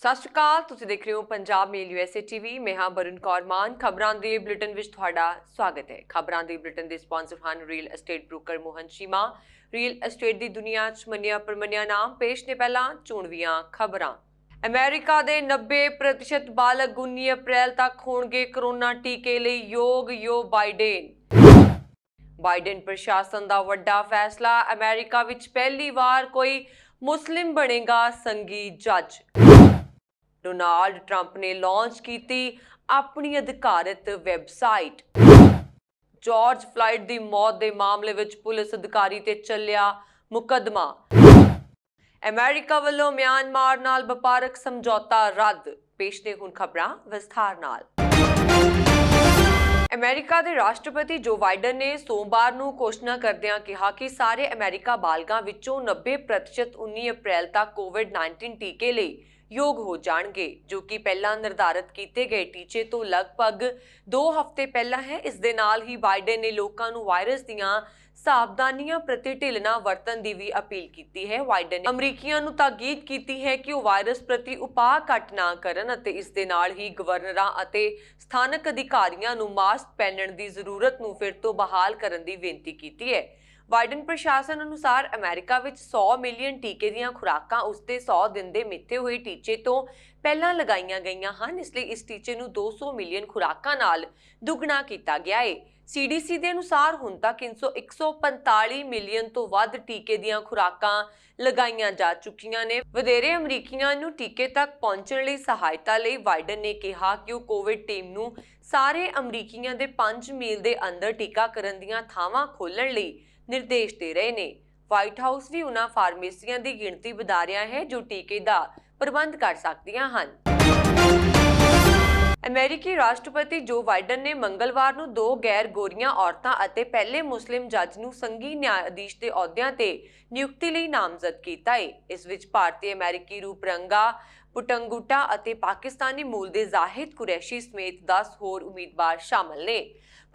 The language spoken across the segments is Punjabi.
ਸਤਿ ਸ਼੍ਰੀ ਅਕਾਲ। ਤੁਸੀਂ ਦੇਖ ਰਹੇ ਹੋ ਪੰਜਾਬ ਮੇਲ USA TV। ਮੈਂ ਹਾਂ ਬਰਨ ਕੌਰ ਮਾਨ। ਖਬਰਾਂ ਦੇ ਬੁਲੇਟਿਨ ਵਿੱਚ ਤੁਹਾਡਾ ਸਵਾਗਤ ਹੈ। ਖਬਰਾਂ ਦੇ ਬੁਲੇਟਿਨ ਦੇ ਸਪਾਂਸਰ ਹਨ real estate broker Mohan Cheema. Real estate ਦੀ ਦੁਨੀਆ 'ਚ ਮੰਨਿਆ ਪ੍ਰਮੰਨਿਆ ਨਾਮ। ਪੇਸ਼ ਨੇ ਪਹਿਲਾਂ ਚੋਣਵੀਆਂ ਖਬਰਾਂ। ਅਮਰੀਕਾ ਦੇ 90% ਬਾਲਗ 19 ਅਪ੍ਰੈਲ ਤੱਕ ਹੋਣਗੇ ਕਰੋਨਾ ਟੀਕੇ ਲਈ ਯੋਗ ਬਾਈਡਨ ਪ੍ਰਸ਼ਾਸਨ ਦਾ ਵੱਡਾ ਫੈਸਲਾ। ਅਮਰੀਕਾ ਵਿੱਚ ਪਹਿਲੀ ਵਾਰ ਕੋਈ ਮੁਸਲਿਮ ਬਣੇਗਾ ਸੰਘੀ ਜੱਜ। ਡੋਨਾਲਡ ਟਰੰਪ ਨੇ ਲਾਂਚ ਕੀਤੀ ਆਪਣੀ ਅਧਿਕਾਰਤ ਵੈਬਸਾਈਟ। ਜਾਰਜ ਫਲਾਇਡ ਦੀ ਮੌਤ ਦੇ ਮਾਮਲੇ ਵਿੱਚ ਪੁਲਿਸ ਅਧਿਕਾਰੀ ਤੇ ਚੱਲਿਆ ਮੁਕੱਦਮਾ। ਅਮਰੀਕਾ ਵੱਲੋਂ ਮਿਆਂਮਾਰ ਨਾਲ ਵਪਾਰਕ ਸਮਝੌਤਾ ਰੱਦ। ਪੇਸ਼ ਨੇ ਹੁਣ ਖਬਰਾਂ ਵਿਸਥਾਰ ਨਾਲ। ਅਮਰੀਕਾ ਦੇ ਰਾਸ਼ਟਰਪਤੀ ਜੋ ਬਾਈਡਨ ਨੇ ਸੋਮਵਾਰ ਨੂੰ ਘੋਸ਼ਣਾ ਕਰਦਿਆਂ ਕਿਹਾ ਕਿ ਸਾਰੇ ਅਮਰੀਕਾ ਬਾਲਗਾਂ ਵਿੱਚੋਂ 90% 19 ਅਪ੍ਰੈਲ ਤੱਕ ਕੋਵਿਡ-19 ਟੀਕੇ ਲਈ ਯੋਗ ਹੋ ਜਾਣਗੇ, ਜੋ ਕਿ ਪਹਿਲਾਂ ਨਿਰਧਾਰਤ ਕੀਤੇ ਗਏ ਟੀਚੇ ਤੋਂ ਲਗਭਗ 2 ਹਫ਼ਤੇ ਪਹਿਲਾਂ ਹੈ। ਇਸ ਦੇ ਨਾਲ ਹੀ ਬਾਈਡਨ ਨੇ ਲੋਕਾਂ ਨੂੰ ਵਾਇਰਸ ਦੀਆਂ ਸਾਵਧਾਨੀਆਂ ਪ੍ਰਤੀ ਢਿੱਲ ਨਾ ਵਰਤਣ ਦੀ ਵੀ ਅਪੀਲ ਕੀਤੀ ਹੈ। ਬਾਈਡਨ ਨੇ ਅਮਰੀਕੀਆਂ ਨੂੰ ਤਾਕੀਦ ਕੀਤੀ ਹੈ ਕਿ ਉਹ ਵਾਇਰਸ ਪ੍ਰਤੀ ਉਪਾਅ ਘੱਟ ਨਾ ਕਰਨ ਅਤੇ ਇਸ ਦੇ ਨਾਲ ਹੀ ਗਵਰਨਰਾਂ ਅਤੇ ਸਥਾਨਕ ਅਧਿਕਾਰੀਆਂ ਨੂੰ ਮਾਸਕ ਪਹਿਨਣ ਦੀ ਜ਼ਰੂਰਤ ਨੂੰ ਫਿਰ ਤੋਂ ਬਹਾਲ ਕਰਨ ਦੀ ਬੇਨਤੀ ਕੀਤੀ ਹੈ। ਬਾਈਡਨ ਪ੍ਰਸ਼ਾਸਨ ਅਨੁਸਾਰ ਅਮਰੀਕਾ ਵਿੱਚ 100 ਮਿਲੀਅਨ ਟੀਕੇ ਦੀਆਂ ਖੁਰਾਕਾਂ ਉਸਦੇ 100 ਦਿਨ ਦੇ ਮਿੱਥੇ ਹੋਏ ਟੀਚੇ ਤੋਂ ਪਹਿਲਾਂ ਲਗਾਈਆਂ ਗਈਆਂ ਹਨ। ਇਸ ਲਈ ਇਸ ਟੀਚੇ ਨੂੰ 200 ਮਿਲੀਅਨ ਖੁਰਾਕਾਂ ਨਾਲ ਦੁੱਗਣਾ ਕੀਤਾ ਗਿਆ ਹੈ। CDC ਦੇ ਅਨੁਸਾਰ ਹੁਣ ਤੱਕ 145 ਮਿਲੀਅਨ ਤੋਂ ਵੱਧ ਟੀਕੇ ਦੀਆਂ ਖੁਰਾਕਾਂ ਲਗਾਈਆਂ ਜਾ ਚੁੱਕੀਆਂ ਨੇ। ਵਧੇਰੇ ਅਮਰੀਕੀਆਂ ਨੂੰ ਟੀਕੇ ਤੱਕ ਪਹੁੰਚਣ ਲਈ ਸਹਾਇਤਾ ਲਈ ਬਾਈਡਨ ਨੇ ਕਿਹਾ ਕਿ ਉਹ ਕੋਵਿਡ ਟੀਮ ਨੂੰ ਸਾਰੇ ਅਮਰੀਕੀਆਂ ਦੇ 5 ਮੀਲ ਦੇ ਅੰਦਰ ਟੀਕਾਕਰਨ ਦੀਆਂ ਥਾਵਾਂ ਖੋਲ੍ਹਣ ਲਈ ਨਿਰਦੇਸ਼ ਦੇ ਰਹੇ ਨੇ। ਵਾਈਟ ਹਾਊਸ ਵੀ ਉਹਨਾਂ ਫਾਰਮੇਸੀਆਂ ਦੀ ਗਿਣਤੀ ਵਧਾ ਰਿਹਾ ਹੈ ਜੋ ਟੀਕੇ ਦਾ ਪ੍ਰਬੰਧ ਕਰ ਸਕਦੀਆਂ ਹਨ। ਅਮਰੀਕੀ ਰਾਸ਼ਟਰਪਤੀ ਜੋ ਬਾਈਡਨ ਨੇ ਮੰਗਲਵਾਰ ਨੂੰ 2 ਗੈਰ ਗੋਰੀਆਂ ਔਰਤਾਂ ਅਤੇ ਪਹਿਲੇ ਮੁਸਲਿਮ ਜੱਜ ਨੂੰ ਸੰਘੀ ਨਿਆਂਧੀਸ਼ ਦੇ ਅਹੁਦਿਆਂ ਤੇ ਨਿਯੁਕਤੀ ਲਈ ਨਾਮਜ਼ਦ ਕੀਤਾ ਹੈ। ਇਸ ਵਿੱਚ ਭਾਰਤੀ ਅਮਰੀਕੀ ਰੂਪਰੰਗਾ ਪੁਟੰਗੁਟਾ ਅਤੇ ਪਾਕਿਸਤਾਨੀ ਮੂਲ ਦੇ ਜ਼ਾਹਿਦ ਕੁਰੈਸ਼ੀ ਸਮੇਤ 10 ਹੋਰ ਉਮੀਦਵਾਰ ਸ਼ਾਮਲ ਨੇ।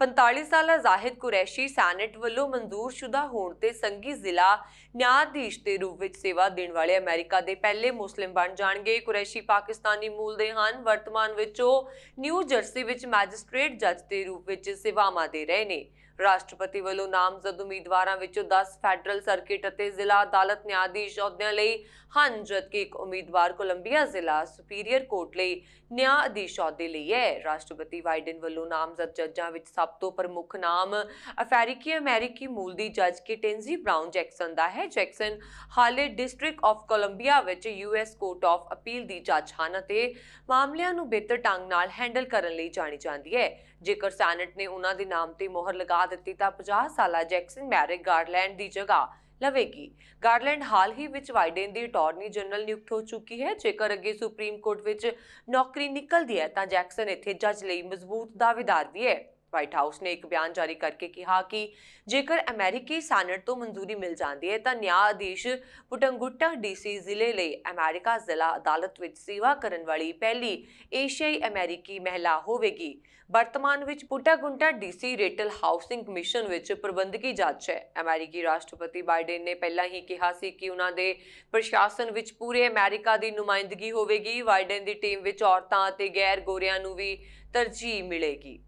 45 ਸਾਲਾ ਜ਼ਾਹਿਦ ਕੁਰੈਸ਼ੀ ਸੈਨੇਟ ਵੱਲੋਂ ਮਨਜ਼ੂਰਸ਼ੁਦਾ ਹੋਣ ਤੇ ਸੰਘੀ ਜ਼ਿਲ੍ਹਾ ਨਿਆਂਧੀਸ਼ ਦੇ ਰੂਪ ਵਿੱਚ ਸੇਵਾ ਦੇਣ ਵਾਲੇ ਅਮਰੀਕਾ ਦੇ ਪਹਿਲੇ ਮੁਸਲਿਮ ਬਣ ਜਾਣਗੇ। ਕੁਰੈਸ਼ੀ ਪਾਕਿਸਤਾਨੀ ਮੂਲ ਦੇ ਹਨ। ਵਰਤਮਾਨ ਵਿੱਚ ਉਹ ਨਿਊ ਜਰਸੀ ਵਿੱਚ ਮੈਜਿਸਟ੍ਰੇਟ ਜੱਜ ਦੇ ਰੂਪ ਵਿੱਚ ਸੇਵਾਵਾਂ ਦੇ ਰਹੇ ਨੇ। ਰਾਸ਼ਟਰਪਤੀ ਵੱਲੋਂ ਨਾਮਜ਼ਦ ਉਮੀਦਵਾਰਾਂ ਵਿੱਚੋਂ 10 ਫੈਡਰਲ ਸਰਕਿਟ ਅਤੇ ਜ਼ਿਲ੍ਹਾ ਅਦਾਲਤ ਨਿਆਂਧੀਸ਼ ਅਹੁਦਿਆਂ ਲਈ ਹਨ, ਜਦਕਿ ਇੱਕ ਉਮੀਦਵਾਰ ਕੋਲੰਬੀਆ ਜ਼ਿਲ੍ਹਾ ਸੁਪੀਰੀਅਰ ਕੋਰਟ ਲਈ ਨਿਆਂਧੀਸ਼ ਅਹੁਦੇ ਲਈ ਹੈ। ਰਾਸ਼ਟਰਪਤੀ ਬਾਈਡਨ ਵੱਲੋਂ ਨਾਮਜ਼ਦ ਜੱਜਾਂ ਵਿੱਚ ਸਭ ਤੋਂ ਪ੍ਰਮੁੱਖ ਨਾਮ ਅਮਰੀਕੀ ਮੂਲ ਦੀ ਜੱਜ ਕੇਟੇਂਜ਼ੀ ਬ੍ਰਾਊਨ ਜੈਕਸਨ ਦਾ ਹੈ। ਜੈਕਸਨ ਹਾਲੇ ਡਿਸਟ੍ਰਿਕਟ ਆਫ ਕੋਲੰਬੀਆ ਵਿੱਚ US ਕੋਰਟ ਆਫ ਅਪੀਲ ਦੀ ਜੱਜ ਹਨ ਅਤੇ ਮਾਮਲਿਆਂ ਨੂੰ ਬਿਹਤਰ ਢੰਗ ਨਾਲ ਹੈਂਡਲ ਕਰਨ ਲਈ ਜਾਣੀ ਜਾਂਦੀ ਹੈ। ਜੇਕਰ ਸੈਨੇਟ ਨੇ ਉਹਨਾਂ ਦੇ ਨਾਮ ਤੇ ਮੋਹਰ ਲਗਾ ਦਿੱਤੀ ਤਾਂ 50 ਸਾਲਾ ਜੈਕਸਨ ਮੈਰਿਕ ਗਾਰਲੈਂਡ ਦੀ ਜਗ੍ਹਾ ਲਵੇਗੀ। ਗਾਰਲੈਂਡ ਹਾਲ ਹੀ ਵਿੱਚ ਬਾਈਡਨ ਦੀ ਅਟਾਰਨੀ ਜਨਰਲ ਨਿਯੁਕਤ ਹੋ ਚੁੱਕੀ ਹੈ। ਜੇਕਰ ਅੱਗੇ ਸੁਪਰੀਮ ਕੋਰਟ ਵਿੱਚ ਨੌਕਰੀ ਨਿਕਲਦੀ ਹੈ ਤਾਂ ਜੈਕਸਨ ਇੱਥੇ ਜੱਜ ਲਈ ਮਜ਼ਬੂਤ ਦਾਅਵੇਦਾਰ ਵੀ ਹੈ। ਵਾਈਟ ਹਾਊਸ ਨੇ ਇੱਕ ਬਿਆਨ ਜਾਰੀ ਕਰਕੇ ਕਿਹਾ ਕਿ ਜੇਕਰ ਅਮਰੀਕੀ ਸੈਨੇਟ ਤੋਂ ਮਨਜ਼ੂਰੀ ਮਿਲ ਜਾਂਦੀ ਹੈ ਤਾਂ ਨਿਆਂਧੀਸ਼ ਪੁਟੰਗੁਟਾ DC ਜ਼ਿਲ੍ਹੇ ਲਈ ਅਮਰੀਕਾ ਜ਼ਿਲ੍ਹਾ ਅਦਾਲਤ ਵਿੱਚ ਸੇਵਾ ਕਰਨ ਵਾਲੀ ਪਹਿਲੀ ਏਸ਼ੀਆਈ ਅਮਰੀਕੀ ਮਹਿਲਾ ਹੋਵੇਗੀ। ਵਰਤਮਾਨ ਵਿੱਚ ਪੁਟੰਗੁਟਾ DC ਰੇਟਲ ਹਾਊਸਿੰਗ ਕਮਿਸ਼ਨ ਵਿੱਚ ਪ੍ਰਬੰਧਕੀ ਜੱਜ ਹੈ। ਅਮਰੀਕੀ ਰਾਸ਼ਟਰਪਤੀ ਬਾਈਡਨ ਨੇ ਪਹਿਲਾਂ ਹੀ ਕਿਹਾ ਸੀ ਕਿ ਉਹਨਾਂ ਦੇ ਪ੍ਰਸ਼ਾਸਨ ਵਿੱਚ ਪੂਰੇ ਅਮਰੀਕਾ ਦੀ ਨੁਮਾਇੰਦਗੀ ਹੋਵੇਗੀ। ਬਾਈਡਨ ਦੀ ਟੀਮ ਵਿੱਚ ਔਰਤਾਂ ਅਤੇ ਗੈਰ ਗੋਰਿਆਂ ਨੂੰ ਵੀ ਤਰਜੀਹ ਮਿਲੇਗੀ।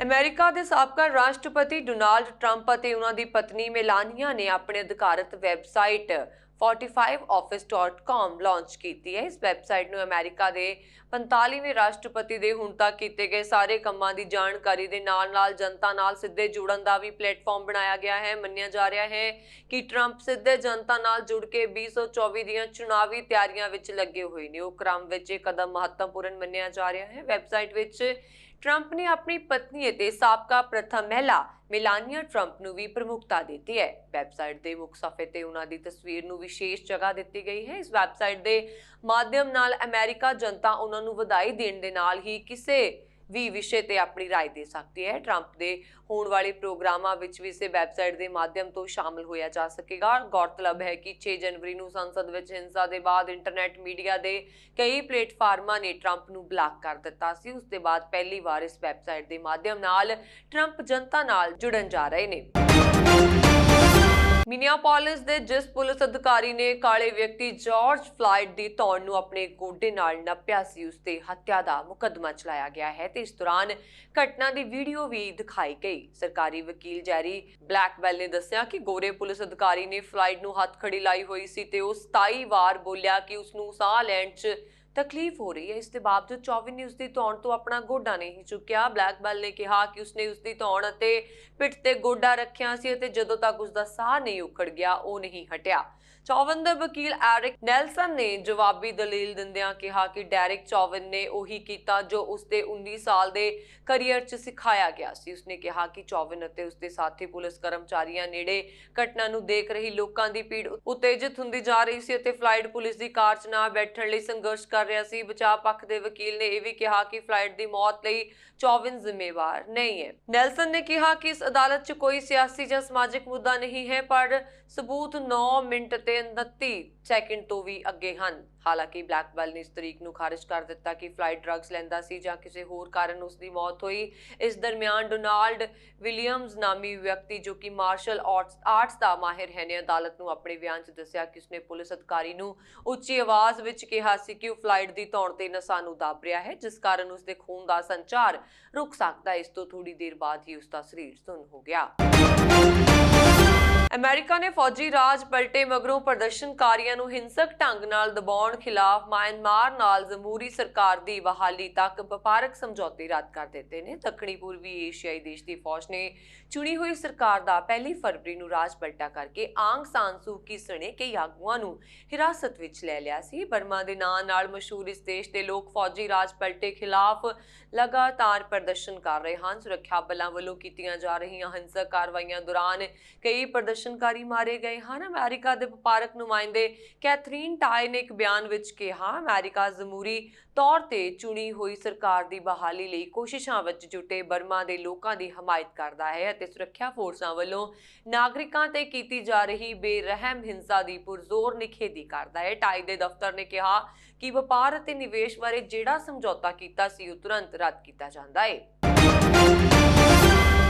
ਅਮਰੀਕਾ ਦੇ ਸਾਬਕਾ ਰਾਸ਼ਟਰਪਤੀ ਡੋਨਾਲਡ ਟਰੰਪ ਅਤੇ ਉਹਨਾਂ ਦੀ ਪਤਨੀ ਮੇਲਾਨੀਆ ਨੇ ਆਪਣੇ ਅਧਿਕਾਰਤ ਵੈਬਸਾਈਟ 45office.com ਲਾਂਚ ਕੀਤੀ ਹੈ। ਇਸ ਵੈਬਸਾਈਟ ਨੂੰ ਅਮਰੀਕਾ ਦੇ 45ਵੇਂ ਰਾਸ਼ਟਰਪਤੀ ਦੇ ਹੁਣ ਤੱਕ ਕੀਤੇ ਗਏ ਸਾਰੇ ਕੰਮਾਂ ਦੀ ਜਾਣਕਾਰੀ ਦੇ ਨਾਲ-ਨਾਲ ਜਨਤਾ ਨਾਲ ਸਿੱਧੇ ਜੁੜਨ ਦਾ ਵੀ ਪਲੇਟਫਾਰਮ ਬਣਾਇਆ ਗਿਆ ਹੈ। ਮੰਨਿਆ ਜਾ ਰਿਹਾ ਹੈ ਕਿ ਟਰੰਪ ਸਿੱਧੇ ਜਨਤਾ ਨਾਲ ਜੁੜ ਕੇ 2024 ਦੀਆਂ ਚੁਣਾਵੀ ਤਿਆਰੀਆਂ ਵਿੱਚ ਲੱਗੇ ਹੋਏ ਨੇ। ਉਹ ਕ੍ਰਮ ਵਿੱਚ ਇਹ ਕਦਮ ਮਹੱਤਵਪੂਰਨ ਮੰਨਿਆ ਜਾ ਰਿਹਾ ਹੈ। ਵੈਬਸਾਈਟ ਵਿੱਚ ਟਰੰਪ ਨੇ ਆਪਣੀ ਪਤਨੀ ਅਤੇ ਸਾਬਕਾ ਪ੍ਰਥਮ ਮਹਿਲਾ ਮੇਲਾਨੀਆ ਟਰੰਪ ਨੂੰ ਵੀ ਪ੍ਰਮੁੱਖਤਾ ਦਿੱਤੀ ਹੈ। ਵੈਬਸਾਈਟ ਦੇ ਮੁੱਖ ਸਫ਼ੇ ਤੇ ਉਹਨਾਂ ਦੀ ਤਸਵੀਰ ਨੂੰ ਵਿਸ਼ੇਸ਼ ਜਗ੍ਹਾ ਦਿੱਤੀ ਗਈ ਹੈ। ਇਸ ਵੈਬਸਾਈਟ ਦੇ ਮਾਧਿਅਮ ਨਾਲ ਅਮਰੀਕਾ ਜਨਤਾ ਉਹਨਾਂ ਨੂੰ ਵਧਾਈ ਦੇਣ ਦੇ ਨਾਲ ਹੀ ਕਿਸੇ ਵੀ ਵਿਸ਼ੇ ਤੇ ਆਪਣੀ ਰਾਏ ਦੇ ਸਕਦੀ ਹੈ। ਟਰੰਪ ਦੇ ਹੋਣ ਵਾਲੇ ਪ੍ਰੋਗਰਾਮਾਂ ਵਿੱਚ ਵੀ ਇਸੇ ਵੈਬਸਾਈਟ ਦੇ ਮਾਧਿਅਮ ਤੋਂ ਸ਼ਾਮਲ ਹੋਇਆ ਜਾ ਸਕੇਗਾ। ਗੌਰਤਲਬ ਹੈ ਕਿ 6 ਜਨਵਰੀ ਨੂੰ ਸੰਸਦ ਵਿੱਚ ਹਿੰਸਾ ਦੇ ਬਾਅਦ ਇੰਟਰਨੈਟ ਮੀਡੀਆ ਦੇ ਕਈ ਪਲੇਟਫਾਰਮਾਂ ਨੇ ਟਰੰਪ ਨੂੰ ਬਲਾਕ ਕਰ ਦਿੱਤਾ ਸੀ। ਉਸ ਦੇ ਬਾਅਦ ਪਹਿਲੀ ਵਾਰ ਇਸ ਵੈਬਸਾਈਟ ਦੇ ਮਾਧਿਅਮ ਨਾਲ ਟਰੰਪ ਜਨਤਾ ਨਾਲ ਜੁੜਨ ਜਾ ਰਹੇ ਨੇ। ਮਿਨੀਆਪੋਲਿਸ ਦੇ ਜਿਸ ਪੁਲਿਸ ਅਧਿਕਾਰੀ ਨੇ ਕਾਲੇ ਵਿਅਕਤੀ ਜਾਰਜ ਫਲਾਇਡ ਦੀ ਧੌਣ ਨੂੰ ਆਪਣੇ ਗੋਡੇ ਨਾਲ ਨੱਪਿਆ ਸੀ, ਉਸ ਤੇ ਹੱਤਿਆ ਦਾ ਮੁਕੱਦਮਾ ਚਲਾਇਆ ਗਿਆ ਹੈ ਤੇ ਇਸ ਦੌਰਾਨ ਘਟਨਾ ਦੀ ਵੀਡੀਓ ਵੀ ਦਿਖਾਈ ਗਈ। ਸਰਕਾਰੀ ਵਕੀਲ ਜੈਰੀ ਬਲੈਕਵੈਲ ਨੇ ਦੱਸਿਆ ਕਿ ਗੋਰੇ ਪੁਲਿਸ ਅਧਿਕਾਰੀ ਨੇ ਫਲਾਇਡ ਨੂੰ ਹੱਥਕੜੀ ਲਾਈ ਹੋਈ ਸੀ ਤੇ ਉਹ 27 ਵਾਰ ਬੋਲਿਆ ਕਿ ਉਸ ਨੂੰ ਸਾਹ ਲੈਣ 'ਚ ਤਕਲੀਫ ਹੋ ਰਹੀ ਹੈ। ਇਸ ਦੇ ਬਾਵਜੂਦ ਚੌਵੀ ਨੇ ਉਸ ਦੀ ਧੌਣ ਤੋਂ ਆਪਣਾ ਗੋਡਾ ਨਹੀਂ ਚੁੱਕਿਆ। ਬਲੈਕਵੈਲ ਨੇ ਕਿਹਾ ਕਿ ਉਸਨੇ ਉਸ ਦੀ ਧੌਣ ਅਤੇ ਪਿੱਠ ਤੇ ਗੋਡਾ ਰੱਖਿਆ ਸੀ ਅਤੇ ਜਦੋਂ ਤੱਕ ਉਸ ਦਾ ਸਾਹ ਨਹੀਂ ਉਖੜ ਗਿਆ ਉਹ ਨਹੀਂ ਹਟਿਆ। ਚੌਵਨ ਦੇ ਵਕੀਲ ਐਰਿਕ ਨੈਲਸਨ ਨੇ ਜਵਾਬੀ ਦਲੀਲ ਦਿੰਦਿਆਂ ਕਿਹਾ ਕਿ ਡੈਰਿਕ ਚੌਵਨ ਨੇ ਉਹੀ ਕੀਤਾ ਜੋ ਉਸਦੇ 19 ਸਾਲ ਦੇ ਕੈਰੀਅਰ 'ਚ ਸਿਖਾਇਆ ਗਿਆ ਸੀ। ਉਸਨੇ ਕਿਹਾ ਕਿ ਚੌਵਨ ਅਤੇ ਉਸਦੇ ਸਾਥੀ ਪੁਲਿਸ ਕਰਮਚਾਰੀਆਂ ਨੇੜੇ ਘਟਨਾ ਨੂੰ ਦੇਖ ਰਹੀ ਲੋਕਾਂ ਦੀ ਭੀੜ ਉਤੇਜਿਤ ਹੁੰਦੀ ਜਾ ਰਹੀ ਸੀ ਅਤੇ ਫਲਾਈਟ ਪੁਲਿਸ ਦੀ ਕਾਰ 'ਚ ਨਾ ਬੈਠਣ ਲਈ ਸੰਘਰਸ਼ ਕਰ ਰਿਹਾ ਸੀ। ਬਚਾਅ ਪੱਖ ਦੇ ਵਕੀਲ ਨੇ ਇਹ ਵੀ ਕਿਹਾ ਕਿ ਫਲਾਈਟ ਦੀ ਮੌਤ ਲਈ ਚੌਵਨ ਜ਼ਿੰਮੇਵਾਰ ਨਹੀਂ ਹੈ। ਨੈਲਸਨ ਨੇ ਕਿਹਾ ਕਿ ਇਸ ਅਦਾਲਤ 'ਚ ਕੋਈ ਸਿਆਸੀ ਜਾਂ ਸਮਾਜਿਕ ਮੁੱਦਾ ਨਹੀਂ ਹੈ, ਪਰ ਸਬੂਤ 9 ਮਿੰਟ ਤੇ 29 ਸੈਕਿੰਡ ਤੋਂ ਵੀ ਅੱਗੇ ਹਨ। ਹਾਲਾਂਕਿ ਬਲੈਕਵੈਲ ਨੇ ਇਸ ਤਰੀਕ ਨੂੰ ਖਾਰਿਜ ਕਰ ਦਿੱਤਾ ਕਿ ਫਲਾਈਟ ਡਰੱਗਸ ਲੈਂਦਾ ਸੀ ਜਾਂ ਕਿਸੇ ਹੋਰ ਕਾਰਨ ਉਸ ਦੀ ਮੌਤ ਹੋਈ। ਇਸ ਦਰਮਿਆਨ ਡੋਨਾਲਡ ਵਿਲੀਅਮਜ਼ ਨਾਮੀ ਵਿਅਕਤੀ ਜੋ ਕਿ ਮਾਰਸ਼ਲ ਆਰਟਸ ਦਾ ਮਾਹਿਰ ਹੈ ਨੇ ਅਦਾਲਤ ਨੂੰ ਆਪਣੇ ਬਿਆਨ 'ਚ ਦੱਸਿਆ ਕਿ ਉਸਨੇ ਪੁਲਿਸ ਅਧਿਕਾਰੀ ਨੂੰ ਉੱਚੀ ਆਵਾਜ਼ ਵਿੱਚ ਕਿਹਾ ਸੀ ਕਿ ਉਹ ਫਲਾਈਟ ਦੀ ਧੌਣ ਤੇ ਨਸਾਂ ਨੂੰ ਦੱਬ ਰਿਹਾ ਹੈ, ਜਿਸ ਕਾਰਨ ਉਸਦੇ ਖੂਨ ਦਾ ਸੰਚਾਰ ਰੁਕ ਸਕਦਾ ਹੈ। ਇਸ ਤੋਂ ਥੋੜੀ ਦੇਰ ਬਾਅਦ ਹੀ ਉਸਦਾ ਸਰੀਰ ਸੁੰਨ ਹੋ ਗਿਆ। ਅਮਰੀਕਾ ਨੇ ਫੌਜੀ ਰਾਜ ਪਲਟੇ ਮਗਰੋਂ ਪ੍ਰਦਰਸ਼ਨਕਾਰੀਆਂ ਨੂੰ ਹਿੰਸਕ ਢੰਗ ਨਾਲ ਦਬਾਉਣ ਖਿਲਾਫ ਮਿਆਂਮਾਰ ਨਾਲ ਜਮਹੂਰੀ ਸਰਕਾਰ ਦੀ ਬਹਾਲੀ ਤੱਕ ਵਪਾਰਕ ਸਮਝੌਤੇ ਰੱਦ ਕਰ ਦਿੱਤੇ ਨੇ। ਦੱਖਣੀ ਪੂਰਬੀ ਏਸ਼ੀਆਈ ਦੇਸ਼ ਦੀ ਫੌਜ ਨੇ ਚੁਣੀ ਹੋਈ ਸਰਕਾਰ ਦਾ 1 ਫਰਵਰੀ ਨੂੰ ਰਾਜ ਪਲਟਾ ਕਰਕੇ ਆਂਗ ਸਾਨ ਸੂ ਕੀ ਸਣੇ ਕਈ ਆਗੂਆਂ ਨੂੰ ਹਿਰਾਸਤ ਵਿੱਚ ਲੈ ਲਿਆ ਸੀ। ਬਰਮਾ ਦੇ ਨਾਂ ਨਾਲ ਮਸ਼ਹੂਰ ਇਸ ਦੇਸ਼ ਦੇ ਲੋਕ ਫੌਜੀ ਰਾਜ ਪਲਟੇ ਖਿਲਾਫ ਲਗਾਤਾਰ ਪ੍ਰਦਰਸ਼ਨ ਕਰ ਰਹੇ ਹਨ। ਸੁਰੱਖਿਆ ਬਲਾਂ ਵੱਲੋਂ ਕੀਤੀਆਂ ਜਾ ਰਹੀਆਂ ਹਿੰਸਕ ਕਾਰਵਾਈਆਂ ਦੌਰਾਨ ਕਈ ਪ੍ਰਦਰਸ਼ਨਕਾਰੀ ਮਾਰੇ ਗਏ ਹਨ। ਅਮਰੀਕਾ ਦੇ ਵਪਾਰਕ ਨੁਮਾਇੰਦੇ ਕੈਥਰੀਨ ਟਾਈ ਨੇ ਇੱਕ ਬਿਆਨ ਵਿੱਚ ਕਿਹਾ, ਅਮਰੀਕਾ ਜਮਹੂਰੀ ਤੌਰ ਤੇ ਚੁਣੀ ਹੋਈ ਸਰਕਾਰ ਦੀ ਬਹਾਲੀ ਲਈ ਕੋਸ਼ਿਸ਼ਾਂ ਵਿੱਚ ਜੁਟੇ ਬਰਮਾ ਦੇ ਲੋਕਾਂ ਦੀ ਹਮਾਇਤ ਕਰਦਾ ਹੈ ਅਤੇ ਸੁਰੱਖਿਆ ਫੋਰਸਾਂ ਵੱਲੋਂ ਨਾਗਰਿਕਾਂ ਤੇ ਕੀਤੀ ਜਾ ਰਹੀ ਬੇਰਹਿਮ ਹਿੰਸਾ ਦੀ ਪੁਰਜ਼ੋਰ ਨਿਖੇਧੀ ਕਰਦਾ ਹੈ। ਟਾਈ ਦੇ ਦਫ਼ਤਰ ਨੇ ਕਿਹਾ ਕਿ ਵਪਾਰ ਅਤੇ ਨਿਵੇਸ਼ ਬਾਰੇ ਜਿਹੜਾ ਸਮਝੌਤਾ ਕੀਤਾ ਸੀ ਉਹ ਤੁਰੰਤ ਰੱਦ ਕੀਤਾ ਜਾਂਦਾ ਹੈ।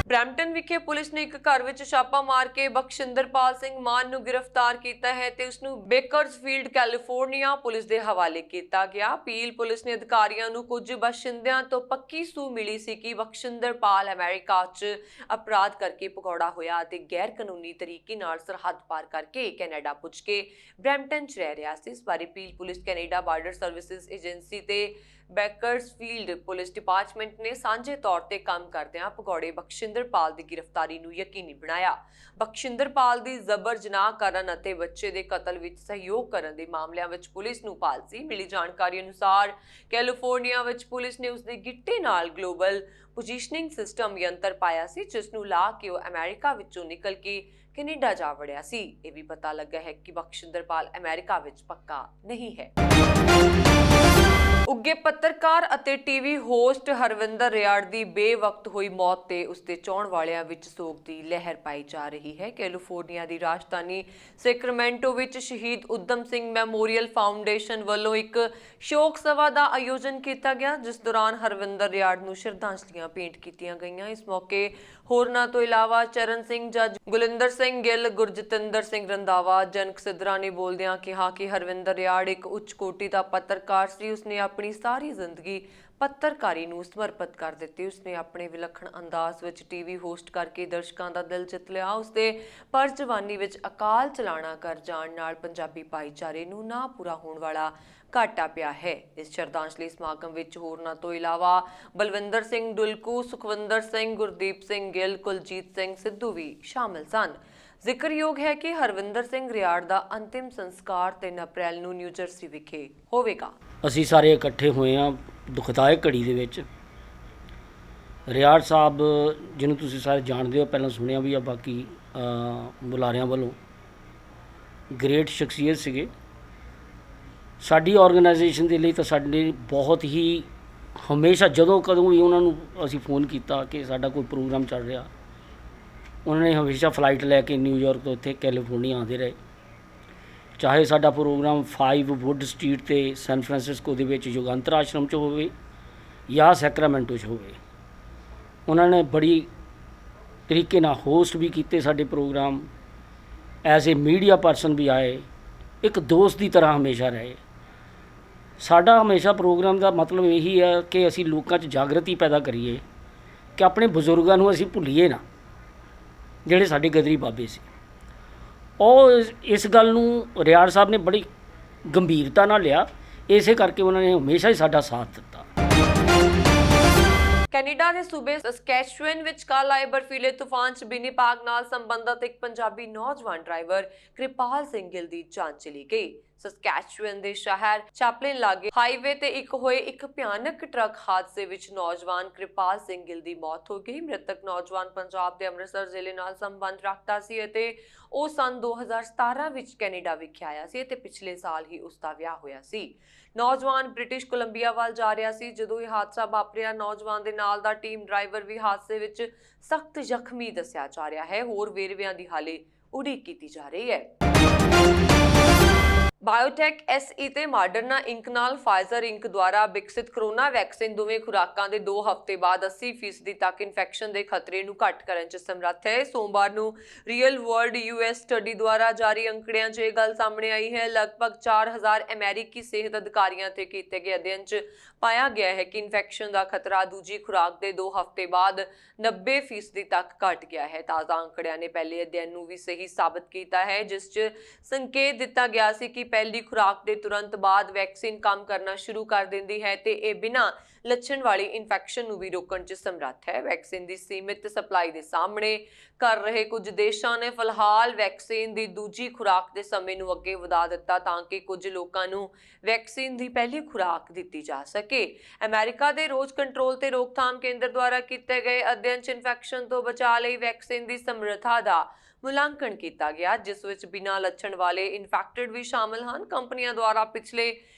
ਬਰੈਂਪਟਨ ਵਿਖੇ ਪੁਲਿਸ ਨੇ ਇੱਕ ਘਰ ਵਿੱਚ ਛਾਪਾ ਮਾਰ ਕੇ ਬਖਸ਼ਿੰਦਰਪਾਲ ਸਿੰਘ ਮਾਨ ਨੂੰ ਗ੍ਰਿਫਤਾਰ ਕੀਤਾ ਹੈ ਤੇ ਉਸ ਨੂੰ ਬੇਕਰਸਫੀਲਡ ਕੈਲੀਫੋਰਨੀਆ ਪੁਲਿਸ ਦੇ ਹਵਾਲੇ ਕੀਤਾ ਗਿਆ। ਪੀਲ ਪੁਲਿਸ ਨੇ ਅਧਿਕਾਰੀਆਂ ਨੂੰ ਕੁਝ ਬਸ਼ਿੰਦਿਆਂ ਤੋਂ ਪੱਕੀ ਸੂਹ ਮਿਲੀ ਸੀ ਕਿ ਬਖਸ਼ਿੰਦਰਪਾਲ ਅਮਰੀਕਾ 'ਚ ਅਪਰਾਧ ਕਰਕੇ ਭਗੌੜਾ ਹੋਇਆ ਅਤੇ ਗੈਰ ਕਾਨੂੰਨੀ ਤਰੀਕੇ ਨਾਲ ਸਰਹੱਦ ਪਾਰ ਕਰਕੇ ਕੈਨੇਡਾ ਪੁੱਜ ਕੇ ਬਰੈਂਪਟਨ 'ਚ ਰਹਿ ਰਿਹਾ ਸੀ। ਇਸ ਬਾਰੇ peel police Canada border services agency ਤੇ ਬੈਕਰਸਫੀਲਡ ਪੁਲਿਸ ਡਿਪਾਰਟਮੈਂਟ ਨੇ ਸਾਂਝੇ ਤੌਰ ਤੇ ਕੰਮ ਕਰਦਿਆਂ ਭਗੌੜੇ ਬਖਸ਼ਿੰਦਰਪਾਲ ਦੀ ਗ੍ਰਿਫਤਾਰੀ ਨੂੰ ਯਕੀਨੀ ਬਣਾਇਆ। ਬਖਸ਼ਿੰਦਰਪਾਲ ਦੀ ਜ਼ਬਰ ਜਨਾਹ ਕਰਨ ਅਤੇ ਬੱਚੇ ਦੇ ਕਤਲ ਵਿੱਚ ਸਹਿਯੋਗ ਕਰਨ ਦੇ ਮਾਮਲਿਆਂ ਵਿੱਚ ਪੁਲਿਸ ਨੂੰ ਭਾਲ ਸੀ। ਮਿਲੀ ਜਾਣਕਾਰੀ ਅਨੁਸਾਰ ਕੈਲੀਫੋਰਨੀਆ ਵਿੱਚ ਪੁਲਿਸ ਨੇ ਉਸਦੇ ਗਿੱਟੇ ਨਾਲ ਗਲੋਬਲ ਪੋਜੀਸ਼ਨਿੰਗ ਸਿਸਟਮ ਯੰਤਰ ਪਾਇਆ ਸੀ, ਜਿਸ ਨੂੰ ਲਾ ਕੇ ਉਹ ਅਮਰੀਕਾ ਵਿੱਚੋਂ ਨਿਕਲ ਕੇ ਕੈਨੇਡਾ ਜਾ ਵੜਿਆ ਸੀ। ਇਹ ਵੀ ਪਤਾ ਲੱਗਾ ਹੈ ਕਿ ਬਖਸ਼ਿੰਦਰਪਾਲ ਅਮਰੀਕਾ ਵਿੱਚ ਪੱਕਾ ਨਹੀਂ ਹੈ। ਉੱਗੇ ਪੱਤਰਕਾਰ ਅਤੇ ਟੀਵੀ ਹੋਸਟ ਹਰਵਿੰਦਰ ਰਿਆੜ ਦੀ ਬੇਵਕਤ ਹੋਈ ਮੌਤ ਤੇ ਉਸਦੇ ਚਾਹਣ ਵਾਲਿਆਂ ਵਿੱਚ ਸੋਗ ਦੀ ਲਹਿਰ ਪਾਈ ਜਾ ਰਹੀ ਹੈ। ਕੈਲੀਫੋਰਨੀਆ ਦੀ ਰਾਜਧਾਨੀ ਸੈਕਰਾਮੈਂਟੋ ਵਿੱਚ ਸ਼ਹੀਦ ਊਧਮ ਸਿੰਘ ਮੈਮੋਰੀਅਲ ਫਾਊਂਡੇਸ਼ਨ ਵੱਲੋਂ ਇੱਕ ਸ਼ੋਕ ਸਭਾ ਦਾ ਆਯੋਜਨ ਕੀਤਾ ਗਿਆ, ਜਿਸ ਦੌਰਾਨ ਹਰਵਿੰਦਰ ਰਿਆੜ ਨੂੰ ਸ਼ਰਧਾਂਜਲੀਆਂ ਭੇਂਟ ਕੀਤੀਆਂ ਗਈਆਂ। ਇਸ ਮੌਕੇ ਹੋਰਨਾਂ ਤੋਂ ਇਲਾਵਾ ਚਰਨ ਸਿੰਘ ਜੱਜ, ਗੁਲਿੰਦਰ ਸਿੰਘ ਗਿੱਲ, ਗੁਰਜਤਿੰਦਰ ਸਿੰਘ ਰੰਧਾਵਾ, ਜਨਕ ਸਿੱਧਰਾ ਨੇ ਬੋਲਦਿਆਂ ਕਿਹਾ ਕਿ ਹਰਵਿੰਦਰ ਰਿਆੜ ਇੱਕ ਉੱਚ ਕੋਟੀ ਦਾ ਪੱਤਰਕਾਰ ਸੀ। ਉਸਨੇ ਆਪਣੀ ਸਾਰੀ ਜ਼ਿੰਦਗੀ ਪੱਤਰਕਾਰੀ ਨੂੰ ਸਮਰਪਿਤ ਕਰ ਦਿੱਤੀ। ਉਸਨੇ ਆਪਣੇ ਵਿਲੱਖਣ ਅੰਦਾਜ਼ ਵਿੱਚ ਟੀਵੀ ਹੋਸਟ ਕਰਕੇ ਦਰਸ਼ਕਾਂ ਦਾ ਦਿਲ ਜਿੱਤ ਲਿਆ। ਉਸਦੇ ਪਰ ਜਵਾਨੀ ਵਿੱਚ ਅਕਾਲ ਚਲਾਣਾ ਕਰ ਜਾਣ ਨਾਲ ਪੰਜਾਬੀ ਭਾਈਚਾਰੇ ਨੂੰ ਨਾ ਪੂਰਾ ਹੋਣ ਵਾਲਾ ਘਾਟਾ ਪਿਆ ਹੈ। ਇਸ ਸ਼ਰਧਾਂਜਲੀ ਸਮਾਗਮ ਵਿੱਚ ਹੋਰਨਾਂ ਤੋਂ ਇਲਾਵਾ ਬਲਵਿੰਦਰ ਸਿੰਘ ਡੁਲਕੂ, ਸੁਖਵਿੰਦਰ ਸਿੰਘ, ਗੁਰਦੀਪ ਸਿੰਘ ਗਿੱਲ, ਕੁਲਜੀਤ ਸਿੰਘ ਸਿੱਧੂ ਵੀ ਸ਼ਾਮਿਲ ਸਨ। ਜ਼ਿਕਰਯੋਗ ਹੈ ਕਿ ਹਰਵਿੰਦਰ ਸਿੰਘ ਰਿਆੜ ਦਾ ਅੰਤਿਮ ਸੰਸਕਾਰ 3 ਅਪ੍ਰੈਲ ਨੂੰ ਨਿਊ ਜਰਸੀ ਵਿਖੇ ਹੋਵੇਗਾ। ਅਸੀਂ ਸਾਰੇ ਇਕੱਠੇ ਹੋਏ ਹਾਂ ਦੁਖਦਾਇਕ ਘੜੀ ਦੇ ਵਿੱਚ। ਰਿਆੜ ਸਾਹਿਬ ਜਿਹਨੂੰ ਤੁਸੀਂ ਸਾਰੇ ਜਾਣਦੇ ਹੋ, ਪਹਿਲਾਂ ਸੁਣਿਆ ਵੀ ਆ, ਬਾਕੀ ਬੁਲਾਰਿਆਂ ਵੱਲੋਂ ਗ੍ਰੇਟ ਸ਼ਖਸੀਅਤ ਸੀਗੇ ਸਾਡੀ ਆਰਗੇਨਾਈਜੇਸ਼ਨ ਦੇ ਲਈ। ਤਾਂ ਸਾਡੇ ਬਹੁਤ ਹੀ ਹਮੇਸ਼ਾ ਜਦੋਂ ਕਦੋਂ ਵੀ ਉਹਨਾਂ ਨੂੰ ਅਸੀਂ ਫੋਨ ਕੀਤਾ ਕਿ ਸਾਡਾ ਕੋਈ ਪ੍ਰੋਗਰਾਮ ਚੱਲ ਰਿਹਾ, ਉਹਨਾਂ ਨੇ ਹਮੇਸ਼ਾ ਫਲਾਈਟ ਲੈ ਕੇ ਨਿਊਯਾਰਕ ਤੋਂ ਇੱਥੇ ਕੈਲੀਫੋਰਨੀਆ ਆਉਂਦੇ ਰਹੇ। ਚਾਹੇ ਸਾਡਾ ਪ੍ਰੋਗਰਾਮ 5 ਵੁੱਡ ਸਟਰੀਟ ਤੇ ਸੈਨ ਫਰਾਂਸਿਸਕੋ ਦੇ ਵਿੱਚ ਯੁਗਾਂਤਰ ਆਸ਼ਰਮ 'ਚ ਹੋਵੇ ਜਾਂ ਸੈਕਰਾਮੈਂਟੋ 'ਚ ਹੋਵੇ, ਉਹਨਾਂ ਨੇ ਬੜੀ ਤਰੀਕੇ ਨਾਲ ਹੋਸਟ ਵੀ ਕੀਤੇ ਸਾਡੇ programme. As a media person ਵੀ ਆਏ, ਇੱਕ ਦੋਸਤ ਦੀ ਤਰ੍ਹਾਂ ਹਮੇਸ਼ਾ ਰਹੇ। ਸਾਡਾ ਹਮੇਸ਼ਾ ਪ੍ਰੋਗਰਾਮ ਦਾ ਮਤਲਬ ਇਹੀ ਹੈ ਕਿ ਅਸੀਂ ਲੋਕਾਂ 'ਚ ਜਾਗਰਤੀ ਪੈਦਾ ਕਰੀਏ ਕਿ ਆਪਣੇ ਬਜ਼ੁਰਗਾਂ ਨੂੰ ਅਸੀਂ ਭੁੱਲੀਏ ਨਾ, ਜਿਹੜੇ ਸਾਡੇ ਗਦਰੀ ਬਾਬੇ ਸੀ। ਉਹ ਇਸ ਗੱਲ ਨੂੰ ਰਿਆੜ ਸਾਹਿਬ ਨੇ ਬੜੀ ਗੰਭੀਰਤਾ ਨਾਲ ਲਿਆ, ਇਸੇ ਕਰਕੇ ਉਹਨਾਂ ਨੇ ਹਮੇਸ਼ਾ ਹੀ ਸਾਡਾ ਸਾਥ ਦਿੱਤਾ। ਕੈਨੇਡਾ ਦੇ ਸੂਬੇ ਸਸਕੈਚੁਅਨ ਵਿੱਚ ਕੱਲ੍ਹ ਆਏ ਬਰਫੀਲੇ ਤੂਫਾਨ 'ਚ ਵਿਨੀਪੈਗ ਨਾਲ ਸੰਬੰਧਿਤ ਇੱਕ ਪੰਜਾਬੀ ਨੌਜਵਾਨ ਡਰਾਈਵਰ ਕਿਰਪਾਲ ਸਿੰਘ ਗਿੱਲ ਦੀ ਜਾਨ ਚਲੀ ਗਈ। ਸਸਕੈਚੁਅਨ ਦੇ ਸ਼ਹਿਰ ਚੈਪਲਿਨ ਲਾਗੇ ਹਾਈਵੇ ਤੇ ਹੋਏ ਇੱਕ ਭਿਆਨਕ ਟਰੱਕ ਹਾਦਸੇ ਵਿੱਚ ਨੌਜਵਾਨ ਕਿਰਪਾਲ ਸਿੰਘ ਗਿੱਲ ਦੀ ਮੌਤ ਹੋ ਗਈ। ਮ੍ਰਿਤਕ ਨੌਜਵਾਨ ਪੰਜਾਬ ਦੇ ਅੰਮ੍ਰਿਤਸਰ ਜ਼ਿਲ੍ਹੇ ਨਾਲ ਸੰਬੰਧ ਰੱਖਦਾ ਸੀ ਅਤੇ ਉਹ ਸੰਨ 2017 ਵਿੱਚ ਕੈਨੇਡਾ ਵਿਖੇ ਆਇਆ ਸੀ ਅਤੇ ਪਿਛਲੇ ਸਾਲ ਹੀ ਉਸ ਦਾ ਵਿਆਹ ਹੋਇਆ ਸੀ। ਨੌਜਵਾਨ ਬ੍ਰਿਟਿਸ਼ ਕੋਲੰਬੀਆ ਵੱਲ ਜਾ ਰਿਹਾ ਸੀ ਜਦੋਂ ਇਹ ਹਾਦਸਾ ਵਾਪਰਿਆ। ਨੌਜਵਾਨ ਦੇ ਨਾਲ ਦਾ ਟੀਮ ਡਰਾਈਵਰ ਵੀ ਹਾਦਸੇ ਵਿੱਚ ਸਖਤ ਜ਼ਖਮੀ ਦੱਸਿਆ ਜਾ ਰਿਹਾ ਹੈ। ਹੋਰ ਵੇਰਵਿਆਂ ਦੀ ਹਾਲੇ ਉਡੀਕ ਕੀਤੀ ਜਾ ਰਹੀ ਹੈ। ਬਾਇਓਟੈਕ ਐਸਈ ਤੇ ਮਾਡਰਨਾ ਇੰਕ ਨਾਲ ਫਾਈਜ਼ਰ ਇੰਕ ਦੁਆਰਾ ਵਿਕਸਿਤ ਕਰੋਨਾ ਵੈਕਸੀਨ ਦੋਵੇਂ ਖੁਰਾਕਾਂ ਦੇ 2 ਹਫ਼ਤੇ ਬਾਅਦ 80% ਤੱਕ ਇਨਫੈਕਸ਼ਨ ਦੇ ਖਤਰੇ ਨੂੰ ਘੱਟ ਕਰਨ 'ਚ ਸਮਰੱਥ ਹੈ। ਸੋਮਵਾਰ ਨੂੰ ਰੀਅਲ ਵਰਲਡ ਯੂਐਸ ਸਟੱਡੀ ਦੁਆਰਾ ਜਾਰੀ ਅੰਕੜਿਆਂ 'ਚ ਇਹ ਗੱਲ ਸਾਹਮਣੇ ਆਈ ਹੈ। ਲਗਭਗ 4000 ਅਮਰੀਕੀ ਸਿਹਤ ਅਧਿਕਾਰੀਆਂ ਤੇ ਕੀਤੇ ਗਏ ਅਧਿਐਨ 'ਚ ਪਾਇਆ ਗਿਆ ਹੈ ਕਿ ਇਨਫੈਕਸ਼ਨ ਦਾ ਖਤਰਾ ਦੂਜੀ ਖੁਰਾਕ ਦੇ 2 ਹਫ਼ਤੇ ਬਾਅਦ 90% ਤੱਕ ਘਟ ਗਿਆ ਹੈ। ਤਾਜ਼ਾ ਅੰਕੜਿਆਂ ਨੇ ਪਹਿਲੇ ਅਧਿਐਨ ਨੂੰ ਵੀ ਸਹੀ ਸਾਬਤ ਕੀਤਾ ਹੈ, ਜਿਸ 'ਚ ਸੰਕੇਤ ਦਿੱਤਾ ਗਿਆ ਸੀ ਕਿ ਪਹਿਲੀ ਖੁਰਾਕ ਦੇ ਤੁਰੰਤ ਬਾਅਦ ਵੈਕਸੀਨ ਕੰਮ ਕਰਨਾ ਸ਼ੁਰੂ ਕਰ ਦਿੰਦੀ ਹੈ ਤੇ ਇਹ ਬਿਨਾਂ ਲੱਛਣ ਵਾਲੀ ਇਨਫੈਕਸ਼ਨ ਨੂੰ ਵੀ ਰੋਕਣ 'ਚ ਸਮਰੱਥ ਹੈ। ਵੈਕਸੀਨ ਦੀ ਸੀਮਿਤ ਸਪਲਾਈ ਦੇ ਸਾਹਮਣੇ ਕਰ ਰਹੇ ਕੁਝ ਦੇਸ਼ਾਂ ਨੇ ਫਿਲਹਾਲ ਵੈਕਸੀਨ ਦੀ ਦੂਜੀ ਖੁਰਾਕ ਦੇ ਸਮੇਂ ਨੂੰ ਅੱਗੇ ਵਧਾ ਦਿੱਤਾ ਤਾਂ ਕਿ ਕੁਝ ਲੋਕਾਂ ਨੂੰ ਵੈਕਸੀਨ ਦੀ ਪਹਿਲੀ ਖੁਰਾਕ ਦਿੱਤੀ ਜਾ ਸਕੇ। ਅਮਰੀਕਾ ਦੇ ਰੋਗ ਕੰਟਰੋਲ ਤੇ ਰੋਕਥਾਮ ਕੇਂਦਰ ਦੁਆਰਾ ਕੀਤੇ ਗਏ ਅਧਿਐਨ 'ਚ ਇਨਫੈਕਸ਼ਨ ਤੋਂ ਬਚਾਅ ਲਈ ਵੈਕਸੀਨ ਦੀ ਸਮਰੱਥਾ ਦਾ ਮੁਲਾਂਕਣ ਕੀਤਾ ਗਿਆ, ਜਿਸ ਵਿੱਚ ਬਿਨਾਂ ਲੱਛਣ ਵਾਲੇ ਇਨਫੈਕਟਡ ਵੀ ਸ਼ਾਮਲ ਹਨ। ਕੰਪਨੀਆਂ ਦੁਆਰਾ ਪਿਛਲੇ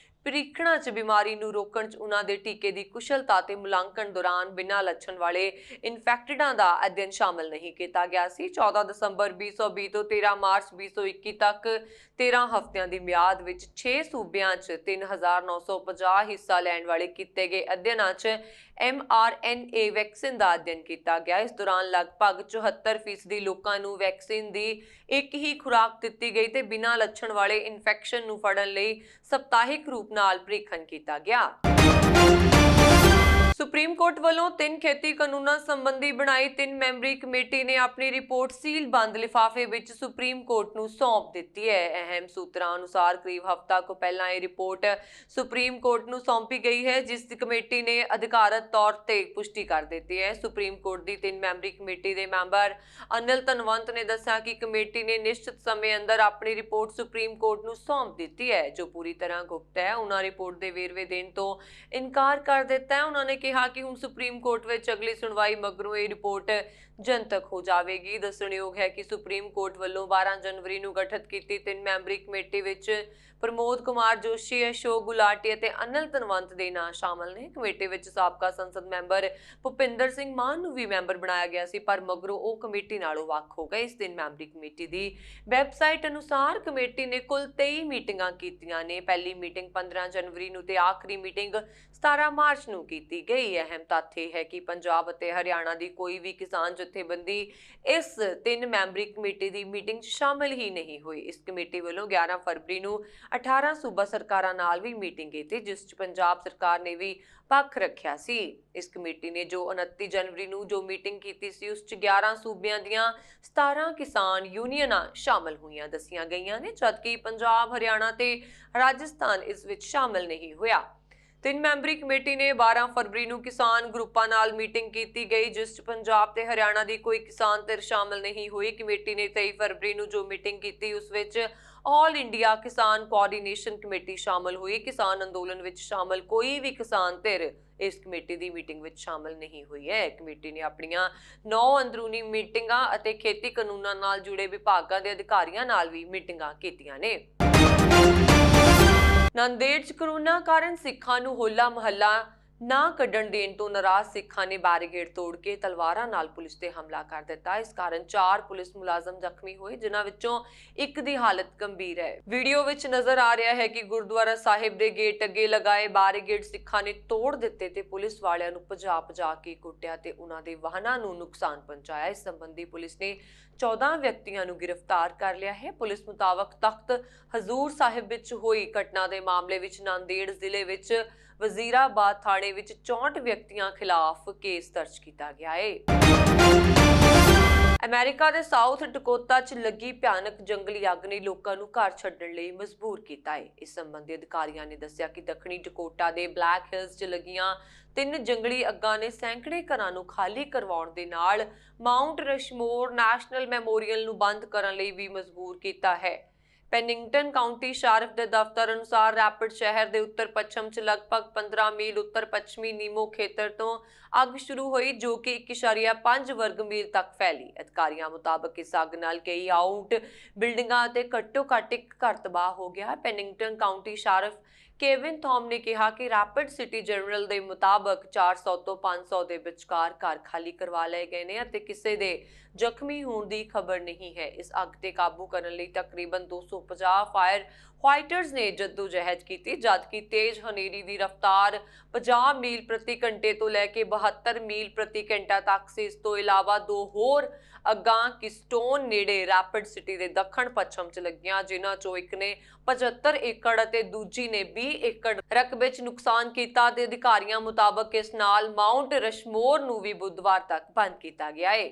ਪ੍ਰੀਖਣਾਂ 'ਚ ਬਿਮਾਰੀ ਨੂੰ ਰੋਕਣ 'ਚ ਉਹਨਾਂ ਦੇ ਟੀਕੇ ਦੀ ਕੁਸ਼ਲਤਾ ਤੇ ਮੁਲਾਂਕਣ ਦੌਰਾਨ ਬਿਨਾਂ ਲੱਛਣ ਵਾਲੇ ਇਨਫੈਕਟਡਾਂ ਦਾ ਅਧਿਐਨ ਸ਼ਾਮਲ ਨਹੀਂ ਕੀਤਾ ਗਿਆ ਸੀ। 14 ਦਸੰਬਰ 2020 ਤੋਂ 13 ਮਾਰਚ 2021 ਤੱਕ 13 ਹਫ਼ਤਿਆਂ ਦੀ ਮਿਆਦ ਵਿੱਚ 6 ਸੂਬਿਆਂ 'ਚ 3950 ਹਿੱਸਾ ਲੈਣ ਵਾਲੇ ਕੀਤੇ ਗਏ ਅਧਿਐਨਾਂ 'ਚ mRNA ਵੈਕਸੀਨ ਦਾ ਅਧਿਐਨ ਕੀਤਾ ਗਿਆ। ਇਸ ਦੌਰਾਨ ਲਗਭਗ 74% ਲੋਕਾਂ ਨੂੰ ਵੈਕਸੀਨ ਦੀ ਇੱਕ ਹੀ ਖੁਰਾਕ ਦਿੱਤੀ ਗਈ ਤੇ ਬਿਨਾਂ ਲੱਛਣ ਵਾਲੇ ਇਨਫੈਕਸ਼ਨ ਨੂੰ ਫੜਨ ਲਈ ਸਪਤਾਹਿਕ ਰੂਪ ਨਾਲ ਪ੍ਰੀਖਣ ਕੀਤਾ ਗਿਆ। ਸੁਪਰੀਮ ਕੋਰਟ ਵੱਲੋਂ 3 ਖੇਤੀ ਕਾਨੂੰਨਾਂ ਸੰਬੰਧੀ ਬਣਾਈ 3 ਮੈਂਬਰੀ ਕਮੇਟੀ ਨੇ ਆਪਣੀ ਰਿਪੋਰਟ ਸੀਲ ਬੰਦ ਲਿਫਾਫੇ ਵਿੱਚ ਸੁਪਰੀਮ ਕੋਰਟ ਨੂੰ ਸੌਂਪ ਦਿੱਤੀ ਹੈ। ਅਹਿਮ ਸੂਤਰਾਂ ਅਨੁਸਾਰ ਕਰੀਬ ਹਫ਼ਤਾ ਕੁ ਪਹਿਲਾਂ ਇਹ ਰਿਪੋਰਟ ਸੁਪਰੀਮ ਕੋਰਟ ਨੂੰ ਸੌਂਪੀ ਗਈ ਹੈ, ਜਿਸ ਦੀ ਕਮੇਟੀ ਨੇ ਅਧਿਕਾਰਤ ਤੌਰ ਤੇ ਪੁਸ਼ਟੀ ਕਰ ਦਿੱਤੀ ਹੈ। ਸੁਪਰੀਮ ਕੋਰਟ ਦੀ 3 ਮੈਂਬਰੀ ਕਮੇਟੀ ਦੇ ਮੈਂਬਰ ਅਨਿਲ ਧਨਵੰਤ ਨੇ ਦੱਸਿਆ ਕਿ ਕਮੇਟੀ ਨੇ ਨਿਸ਼ਚਿਤ ਸਮੇਂ ਅੰਦਰ ਆਪਣੀ ਰਿਪੋਰਟ ਸੁਪਰੀਮ ਕੋਰਟ ਨੂੰ ਸੌਂਪ ਦਿੱਤੀ ਹੈ, ਜੋ ਪੂਰੀ ਤਰ੍ਹਾਂ ਗੁਪਤ ਹੈ। ਉਹਨਾਂ ਰਿਪੋਰਟ ਦੇ ਵੇਰਵੇ ਦੇਣ ਤੋਂ ਇਨਕਾਰ ਕਰ ਦਿੱਤਾ ਹੈ। ਉਹਨਾਂ ਨੇ ਕਿਹਾ ਕਿ ਹੁਣ ਸੁਪਰੀਮ ਕੋਰਟ ਵਿੱਚ ਅਗਲੀ ਸੁਣਵਾਈ ਮਗਰੋਂ ਇਹ ਰਿਪੋਰਟ ਜਨਤਕ ਹੋ ਜਾਵੇਗੀ। ਦੱਸਣਯੋਗ ਹੈ ਕਿ ਸੁਪਰੀਮ ਕੋਰਟ ਵੱਲੋਂ 12 ਜਨਵਰੀ ਨੂੰ ਗਠਿਤ ਕੀਤੀ 3 ਮੈਂਬਰੀ ਕਮੇਟੀ ਵਿੱਚ ਪ੍ਰਮੋਦ ਕੁਮਾਰ ਜੋਸ਼ੀ, ਅਸ਼ੋਕ ਗੁਲਾਟੀ ਅਤੇ ਅਨਿਲ ਧਨਵੰਤ ਦੇ ਨਾਂ ਸ਼ਾਮਲ ਨੇ। ਕਮੇਟੀ ਵਿੱਚ ਸਾਬਕਾ ਸੰਸਦ ਮੈਂਬਰ ਭੁਪਿੰਦਰ ਸਿੰਘ ਮਾਨ ਨੂੰ ਵੀ ਮੈਂਬਰ ਬਣਾਇਆ ਗਿਆ ਸੀ, ਪਰ ਮਗਰੋਂ ਉਹ ਕਮੇਟੀ ਨਾਲੋਂ ਵੱਖ ਹੋ ਗਏ। ਇਸ 3 ਮੈਂਬਰੀ ਕਮੇਟੀ ਦੀ ਵੈਬਸਾਈਟ ਅਨੁਸਾਰ ਕਮੇਟੀ ਨੇ ਕੁੱਲ 23 ਮੀਟਿੰਗਾਂ ਕੀਤੀਆਂ ਨੇ। ਪਹਿਲੀ ਮੀਟਿੰਗ 15 ਜਨਵਰੀ ਨੂੰ ਤੇ ਆਖਰੀ ਮੀਟਿੰਗ 17 ਮਾਰਚ ਨੂੰ ਕੀਤੀ ਗਈ। ਅਹਿਮ ਤੱਥ ਇਹ ਹੈ ਕਿ ਪੰਜਾਬ ਅਤੇ ਹਰਿਆਣਾ ਦੀ ਕੋਈ ਵੀ ਕਿਸਾਨ ਜਥੇਬੰਦੀ ਇਸ 3 ਮੈਂਬਰੀ ਕਮੇਟੀ ਦੀ ਮੀਟਿੰਗ 'ਚ ਸ਼ਾਮਲ ਹੀ ਨਹੀਂ ਹੋਈ। ਇਸ ਕਮੇਟੀ ਵੱਲੋਂ 11 ਫਰਵਰੀ ਨੂੰ 18 ਸੂਬਾ ਸਰਕਾਰਾਂ ਨਾਲ ਵੀ ਮੀਟਿੰਗ ਕੀਤੀ, ਜਿਸ 'ਚ ਪੰਜਾਬ ਸਰਕਾਰ ਨੇ ਵੀ ਪੱਖ ਰੱਖਿਆ ਸੀ। ਇਸ ਕਮੇਟੀ ਨੇ ਜੋ 29 ਜਨਵਰੀ ਨੂੰ ਜੋ ਮੀਟਿੰਗ ਕੀਤੀ ਸੀ, ਉਸ 'ਚ 11 ਸੂਬਿਆਂ ਦੀਆਂ 17 ਕਿਸਾਨ ਯੂਨੀਅਨਾਂ ਸ਼ਾਮਲ ਹੋਈਆਂ ਦੱਸੀਆਂ ਗਈਆਂ ਨੇ, ਜਦਕਿ ਪੰਜਾਬ, ਹਰਿਆਣਾ ਤੇ ਰਾਜਸਥਾਨ ਇਸ ਵਿੱਚ ਸ਼ਾਮਲ ਨਹੀਂ ਹੋਇਆ। 3 ਮੈਂਬਰੀ ਕਮੇਟੀ ਨੇ 12 ਫਰਵਰੀ ਨੂੰ ਕਿਸਾਨ ਗਰੁੱਪਾਂ ਨਾਲ ਮੀਟਿੰਗ ਕੀਤੀ ਗਈ, ਜਿਸ 'ਚ ਪੰਜਾਬ ਤੇ ਹਰਿਆਣਾ ਦੀ ਕੋਈ ਕਿਸਾਨ ਧਿਰ ਸ਼ਾਮਲ ਨਹੀਂ ਹੋਈ। ਕਮੇਟੀ ਨੇ 23 ਫਰਵਰੀ ਨੂੰ ਜੋ ਮੀਟਿੰਗ ਕੀਤੀ, ਉਸ ਵਿੱਚ ਆਲ ਇੰਡੀਆ ਕਿਸਾਨ ਕੋਆਰਡੀਨੇਸ਼ਨ ਕਮੇਟੀ ਸ਼ਾਮਲ ਹੋਈ। ਕਿਸਾਨ ਅੰਦੋਲਨ ਵਿੱਚ ਸ਼ਾਮਲ ਕੋਈ ਵੀ ਕਿਸਾਨ ਧਿਰ ਇਸ ਕਮੇਟੀ ਦੀ ਮੀਟਿੰਗ ਵਿੱਚ ਸ਼ਾਮਲ ਨਹੀਂ ਹੋਈ ਹੈ। ਕਮੇਟੀ ਨੇ ਆਪਣੀਆਂ 9 ਅੰਦਰੂਨੀ ਮੀਟਿੰਗਾਂ ਅਤੇ ਖੇਤੀ ਕਾਨੂੰਨਾਂ ਨਾਲ ਜੁੜੇ ਵਿਭਾਗਾਂ ਦੇ ਅਧਿਕਾਰੀਆਂ ਨਾਲ ਵੀ ਮੀਟਿੰਗਾਂ ਕੀਤੀਆਂ ਨੇ। ਨਾਂਦੇੜ 'ਚ ਕਰੋਨਾ ਕਾਰਨ ਸਿੱਖਾਂ ਨੂੰ ਹੋਲਾ ਮਹੱਲਾ ਨਾ ਕੱਢਣ ਦੇਣ ਤੋਂ ਨਾਰਾਜ਼ ਸਿੱਖਾਂ ਨੇ ਬੈਰੀਕੇਡ ਤੋੜ ਕੇ ਤਲਵਾਰਾਂ ਨਾਲ ਪੁਲਿਸ ਤੇ ਹਮਲਾ ਕਰ ਦਿੱਤਾ। ਇਸ ਕਾਰਨ 4 ਪੁਲਿਸ ਮੁਲਾਜ਼ਮ ਜ਼ਖਮੀ ਹੋਏ, ਜਿਨ੍ਹਾਂ ਵਿੱਚੋਂ ਇੱਕ ਦੀ ਹਾਲਤ ਗੰਭੀਰ ਹੈ। ਵੀਡੀਓ ਵਿੱਚ ਨਜ਼ਰ ਆ ਰਿਹਾ ਹੈ ਕਿ ਗੁਰਦੁਆਰਾ ਸਾਹਿਬ ਦੇ ਗੇਟ ਅੱਗੇ ਲਗਾਏ ਬੈਰੀਕੇਡ ਸਿੱਖਾਂ ਨੇ ਤੋੜ ਦਿੱਤੇ ਤੇ ਪੁਲਿਸ ਵਾਲਿਆਂ ਨੂੰ ਭਜਾ ਕੇ ਕੁੱਟਿਆ ਤੇ ਉਹਨਾਂ ਦੇ ਵਾਹਨਾਂ ਨੂੰ ਨੁਕਸਾਨ ਪਹੁੰਚਾਇਆ। ਇਸ ਸੰਬੰਧੀ ਪੁਲਿਸ ਨੇ 14 ਵਿਅਕਤੀਆਂ ਨੂੰ ਗ੍ਰਿਫਤਾਰ ਕਰ ਲਿਆ ਹੈ। ਪੁਲਿਸ ਮੁਤਾਬਕ ਤਖਤ ਹਜ਼ੂਰ ਸਾਹਿਬ ਵਿੱਚ ਹੋਈ ਘਟਨਾ ਦੇ ਮਾਮਲੇ ਵਿੱਚ ਨਾਂਦੇੜ ਜ਼ਿਲ੍ਹੇ ਵਿੱਚ ਵਜ਼ੀਰਾਬਾਦ ਥਾਣੇ ਵਿੱਚ 64 ਵਿਅਕਤੀਆਂ ਖਿਲਾਫ ਕੇਸ ਦਰਜ ਕੀਤਾ ਗਿਆ ਹੈ। ਅਮਰੀਕਾ ਦੇ ਸਾਊਥ ਡਕੋਟਾ 'ਚ ਲੱਗੀ ਭਿਆਨਕ ਜੰਗਲੀ ਅੱਗ ਨੇ ਲੋਕਾਂ ਨੂੰ ਘਰ ਛੱਡਣ ਲਈ ਮਜਬੂਰ ਕੀਤਾ ਹੈ। ਇਸ ਸੰਬੰਧੀ ਅਧਿਕਾਰੀਆਂ ਨੇ ਦੱਸਿਆ ਕਿ ਦੱਖਣੀ ਡਕੋਟਾ ਦੇ ਬਲੈਕ ਹਿਲਸ 'ਚ ਲੱਗੀਆਂ 3 ਜੰਗਲੀ ਅੱਗਾਂ ਨੇ ਸੈਂਕੜੇ ਘਰਾਂ ਨੂੰ ਖਾਲੀ ਕਰਵਾਉਣ ਦੇ ਨਾਲ ਮਾਊਂਟ ਰਸ਼ਮੋਰ ਨੈਸ਼ਨਲ ਮੈਮੋਰੀਅਲ ਨੂੰ ਬੰਦ ਕਰਨ ਲਈ ਵੀ ਮਜਬੂਰ ਕੀਤਾ ਹੈ। ਪੈਨਿੰਗਟਨ ਕਾਉਂਟੀ ਸ਼eriff ਦੇ ਦਫ਼ਤਰ ਅਨੁਸਾਰ ਰੈਪਿਡ ਸ਼ਹਿਰ ਦੇ ਉੱਤਰ ਪੱਛਮ 'ਚ ਲਗਭਗ 15 ਮੀਲ ਉੱਤਰ ਪੱਛਮੀ ਨੀਮੋ ਖੇਤਰ ਤੋਂ ਅੱਗ ਸ਼ੁਰੂ ਹੋਈ, ਜੋ ਕਿ 1.5 ਵਰਗ ਮੀਲ ਤੱਕ ਫੈਲੀ। ਅਧਿਕਾਰੀਆਂ ਮੁਤਾਬਕ ਇਸ ਅੱਗ ਨਾਲ ਕਈ ਆਊਟ ਬਿਲਡਿੰਗਾਂ ਅਤੇ ਘੱਟੋ-ਘੱਟ ਇੱਕ ਘਰ ਤਬਾਹ ਹੋ ਗਿਆ। ਪੈਨਿੰਗਟਨ ਕਾਉਂਟੀ ਸ਼eriff ਕੇਵਿਨ ਥੌਮ ਨੇ ਕਿਹਾ ਕਿ ਰੈਪਿਡ ਸਿਟੀ ਜਨਰਲ ਦੇ ਮੁਤਾਬਕ 400 ਤੋਂ 500 ਦੇ ਵਿਚਕਾਰ ਘਰ ਖਾਲੀ ਕਰਵਾ ਲਏ ਗਏ ਨੇ ਅਤੇ ਕਿਸੇ ਦੇ ਜ਼ਖਮੀ ਹੋਣ ਦੀ ਖਬਰ ਨਹੀਂ ਹੈ। ਇਸ ਅੱਗ ਤੇ ਕਾਬੂ ਕਰਨ ਲਈ ਤਕਰੀਬਨ 250 ਫਾਇਰ ਫਾਈਟਰਸ ਨੇ ਜਦੋਜਹਿਦ ਕੀਤੀ, ਜਦਕਿ ਤੇਜ਼ ਹਨੇਰੀ ਦੀ ਰਫ਼ਤਾਰ 50 ਮੀਲ ਪ੍ਰਤੀ ਘੰਟੇ ਤੋਂ ਲੈ ਕੇ 72 ਮੀਲ ਪ੍ਰਤੀ ਘੰਟਾ ਤੱਕ ਸੀ। ਇਸ ਤੋਂ ਇਲਾਵਾ 2 ਹੋਰ ਅੱਗਾਂ ਕਿਸਟੋਨ ਨੇੜੇ ਰੈਪਿਡ ਸਿਟੀ ਦੇ ਦੱਖਣ ਪੱਛਮ 'ਚ ਲੱਗੀਆਂ, ਜਿਨ੍ਹਾਂ 'ਚੋਂ ਇੱਕ ਨੇ 75 ਏਕੜ ਅਤੇ ਦੂਜੀ ਨੇ 20 ਏਕੜ ਰਕਬੇ 'ਚ ਨੁਕਸਾਨ ਕੀਤਾ ਤੇ ਅਧਿਕਾਰੀਆਂ ਮੁਤਾਬਕ ਇਸ ਨਾਲ ਮਾਊਂਟ ਰਸ਼ਮੋਰ ਨੂੰ ਵੀ ਬੁੱਧਵਾਰ ਤੱਕ ਬੰਦ ਕੀਤਾ ਗਿਆ ਹੈ।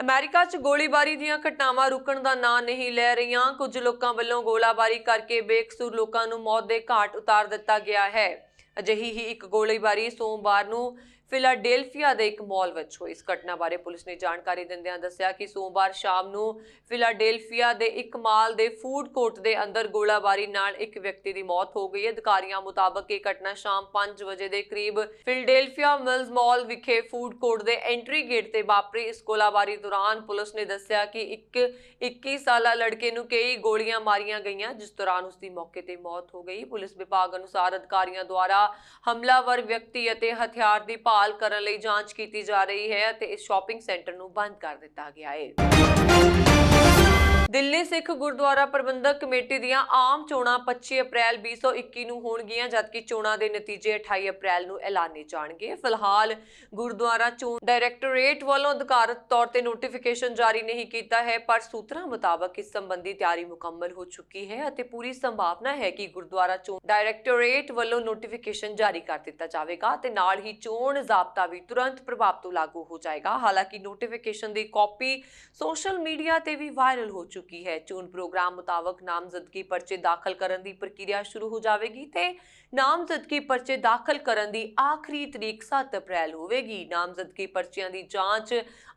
ਅਮਰੀਕਾ 'ਚ ਗੋਲੀਬਾਰੀ ਦੀਆਂ ਘਟਨਾਵਾਂ ਰੁਕਣ ਦਾ ਨਾਂ ਨਹੀਂ ਲੈ ਰਹੀਆਂ। ਕੁਝ ਲੋਕਾਂ ਵੱਲੋਂ ਗੋਲਾਬਾਰੀ ਕਰਕੇ ਬੇਕਸੂਰ ਲੋਕਾਂ ਨੂੰ ਮੌਤ ਦੇ ਘਾਟ ਉਤਾਰ ਦਿੱਤਾ ਗਿਆ ਹੈ। ਅਜਿਹੀ ਹੀ ਇੱਕ ਗੋਲੀਬਾਰੀ ਸੋਮਵਾਰ ਨੂੰ ਫਿਲਾਡੇਲਫੀਆ ਦੇ ਇੱਕ ਮਾਲ ਵਿੱਚ ਹੋਈ। ਇਸ ਘਟਨਾ ਬਾਰੇ ਪੁਲਿਸ ਨੇ ਜਾਣਕਾਰੀ ਦਿੰਦਿਆਂ ਦੱਸਿਆ ਕਿ ਸੋਮਵਾਰ ਸ਼ਾਮ ਨੂੰ ਫਿਲਾਡੇਲਫੀਆ ਦੇ ਇੱਕ ਮਾਲ ਦੇ ਫੂਡ ਕੋਰਟ ਦੇ ਅੰਦਰ ਗੋਲਾਬਾਰੀ ਨਾਲ ਇੱਕ ਵਿਅਕਤੀ ਦੀ ਮੌਤ ਹੋ ਗਈ ਹੈ। ਅਧਿਕਾਰੀਆਂ ਮੁਤਾਬਕ ਇਹ ਘਟਨਾ ਸ਼ਾਮ 5 ਵਜੇ ਦੇ ਕਰੀਬ ਫਿਲਾਡੇਲਫੀਆ ਮਿਲਜ਼ ਮਾਲ ਵਿਖੇ ਫੂਡ ਕੋਰਟ ਦੇ ਐਂਟਰੀ ਗੇਟ ਤੇ ਵਾਪਰੀ। ਇਸ ਗੋਲਾਬਾਰੀ ਦੌਰਾਨ ਪੁਲਿਸ ਨੇ ਦੱਸਿਆ ਕਿ ਇੱਕ 21 ਸਾਲਾ ਲੜਕੇ ਨੂੰ ਕਈ ਗੋਲੀਆਂ ਮਾਰੀਆਂ ਗਈਆਂ, ਜਿਸ ਦੌਰਾਨ ਉਸ ਦੀ ਮੌਕੇ ਤੇ ਮੌਤ ਹੋ ਗਈ। ਪੁਲਿਸ ਵਿਭਾਗ ਅਨੁਸਾਰ ਅਧਿਕਾਰੀਆਂ ਦੁਆਰਾ ਹਮਲਾਵਰ ਵਿਅਕਤੀ ਅਤੇ ਹਥਿਆਰ ਦੀ ਭਾਲ ਕਰਨ ਲਈ ਜਾਂਚ ਕੀਤੀ ਜਾ ਰਹੀ ਹੈ ਅਤੇ ਇਸ ਸ਼ਾਪਿੰਗ ਸੈਂਟਰ ਨੂੰ ਬੰਦ ਕਰ ਦਿੱਤਾ ਗਿਆ ਹੈ। ਦਿੱਲੀ ਸਿੱਖ ਗੁਰਦੁਆਰਾ ਪ੍ਰਬੰਧਕ ਕਮੇਟੀ ਦੀਆਂ ਆਮ ਚੋਣਾਂ 25 ਅਪ੍ਰੈਲ 2021 ਨੂੰ ਹੋਣਗੀਆਂ, ਜਦਕਿ ਚੋਣਾਂ ਦੇ ਨਤੀਜੇ 28 ਅਪ੍ਰੈਲ ਨੂੰ ਐਲਾਨੇ ਜਾਣਗੇ। ਫਿਲਹਾਲ ਗੁਰਦੁਆਰਾ ਚੋਣ ਡਾਇਰੈਕਟੋਰੇਟ ਵੱਲੋਂ ਅਧਿਕਾਰਤ ਤੌਰ ਤੇ ਨੋਟੀਫਿਕੇਸ਼ਨ ਜਾਰੀ ਨਹੀਂ ਕੀਤਾ ਹੈ, ਪਰ ਸੂਤਰਾਂ ਮੁਤਾਬਕ ਇਸ ਸੰਬੰਧੀ ਤਿਆਰੀ ਮੁਕੰਮਲ ਹੋ ਚੁੱਕੀ ਹੈ ਅਤੇ ਪੂਰੀ ਸੰਭਾਵਨਾ ਹੈ ਕਿ ਗੁਰਦੁਆਰਾ ਚੋਣ ਡਾਇਰੈਕਟੋਰੇਟ ਵੱਲੋਂ ਨੋਟੀਫਿਕੇਸ਼ਨ ਜਾਰੀ ਕਰ ਦਿੱਤਾ ਜਾਵੇਗਾ ਤੇ ਨਾਲ ਹੀ ਚੋਣ ਜ਼ਾਬਤਾ ਵੀ ਤੁਰੰਤ ਪ੍ਰਭਾਵ ਤੋਂ ਲਾਗੂ ਹੋ ਜਾਏਗਾ। ਹਾਲਾਂਕਿ ਨੋਟੀਫਿਕੇਸ਼ਨ ਦੀ ਕਾਪੀ ਸੋਸ਼ਲ ਮੀਡੀਆ ਤੇ ਵੀ ਵਾਇਰਲ ਹੋ ਚੁੱਕੀ ਹੈ। ਚੋਣ ਪ੍ਰੋਗਰਾਮ ਮੁਤਾਬਕ ਨਾਮਜ਼ਦਗੀ ਪਰਚੇ ਦਾਖਲ ਕਰਨ ਦੀ ਪ੍ਰਕਿਰਿਆ ਸ਼ੁਰੂ ਹੋ ਜਾਵੇਗੀ ਤੇ ਨਾਮਜ਼ਦਗੀ ਪਰਚੇ ਦਾਖਲ ਕਰਨ ਦੀ ਆਖਰੀ ਤਰੀਕ 7 ਅਪ੍ਰੈਲ ਹੋਵੇਗੀ। ਨਾਮਜ਼ਦਗੀ ਪਰਚਿਆਂ ਦੀ ਜਾਂਚ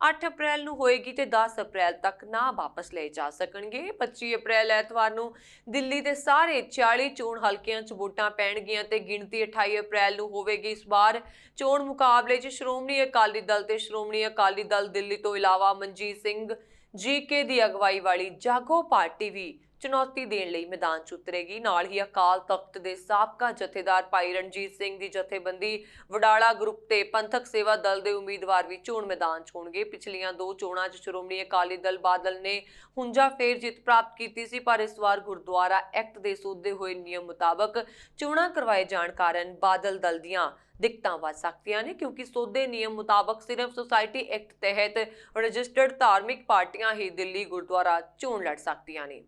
8 ਅਪ੍ਰੈਲ ਨੂੰ ਹੋਏਗੀ ਤੇ 10 ਅਪ੍ਰੈਲ ਤੱਕ ਨਾ ਵਾਪਸ ਲਏ ਜਾ ਸਕਣਗੇ। 25 ਅਪ੍ਰੈਲ ਐਤਵਾਰ ਨੂੰ ਦਿੱਲੀ ਦੇ ਸਾਰੇ 46 ਚੋਣ ਹਲਕਿਆਂ 'ਚ ਵੋਟਾਂ ਪੈਣਗੀਆਂ ਤੇ ਗਿਣਤੀ 28 ਅਪ੍ਰੈਲ ਨੂੰ ਹੋਵੇਗੀ। ਇਸ ਵਾਰ ਚੋਣ ਮੁਕਾਬਲੇ 'ਚ ਸ਼੍ਰੋਮਣੀ ਅਕਾਲੀ ਦਲ ਤੇ ਸ਼੍ਰੋਮਣੀ ਅਕਾਲੀ ਦਲ ਦਿੱਲੀ ਤੋਂ ਇਲਾਵਾ ਮਨਜੀਤ ਸਿੰਘ ਜੀਕੇ ਦੀ ਅਗਵਾਈ ਵਾਲੀ ਜਾਗੋ ਪਾਰਟੀ ਵੀ ਚੁਣੌਤੀ ਦੇਣ ਲਈ ਮੈਦਾਨ 'ਚ ਉਤਰੇਗੀ। ਨਾਲ ਹੀ ਅਕਾਲ ਤਖਤ ਦੇ ਸਾਬਕਾ ਜਥੇਦਾਰ ਭਾਈ ਰਣਜੀਤ ਸਿੰਘ ਦੀ ਜਥੇਬੰਦੀ ਵਡਾਲਾ ਗਰੁੱਪ ਤੇ ਪੰਥਕ ਸੇਵਾ ਦਲ ਦੇ ਉਮੀਦਵਾਰ ਵੀ ਚੋਣ ਮੈਦਾਨ 'ਚ ਹੋਣਗੇ। ਪਿਛਲੀਆਂ 2 ਚੋਣਾਂ 'ਚ ਸ਼੍ਰੋਮਣੀ ਅਕਾਲੀ ਦਲ ਬਾਦਲ ਨੇ ਹੁੰਜਾ ਫੇਰ ਜਿੱਤ ਪ੍ਰਾਪਤ ਕੀਤੀ ਸੀ, ਪਰ ਇਸ ਵਾਰ ਗੁਰਦੁਆਰਾ ਐਕਟ ਦੇ ਸੋਧੇ ਹੋਏ ਨਿਯਮ ਮੁਤਾਬਕ ਚੋਣਾਂ ਕਰਵਾਏ ਜਾਣ ਕਾਰਨ ਬਾਦਲ ਦਲ ਦੀਆਂ ਦਿੱਕਤਾਂ ਵੱਧ ਸਕਦੀਆਂ ਨੇ, ਕਿਉਂਕਿ ਸੋਧੇ ਨਿਯਮ ਮੁਤਾਬਕ ਸਿਰਫ ਸੁਸਾਇਟੀ ਐਕਟ ਤਹਿਤ ਰਜਿਸਟਰਡ ਧਾਰਮਿਕ ਪਾਰਟੀਆਂ ਹੀ ਦਿੱਲੀ ਗੁਰਦੁਆਰਾ ਚੋਣ ਲੜ ਸਕਦੀਆਂ ਨੇ।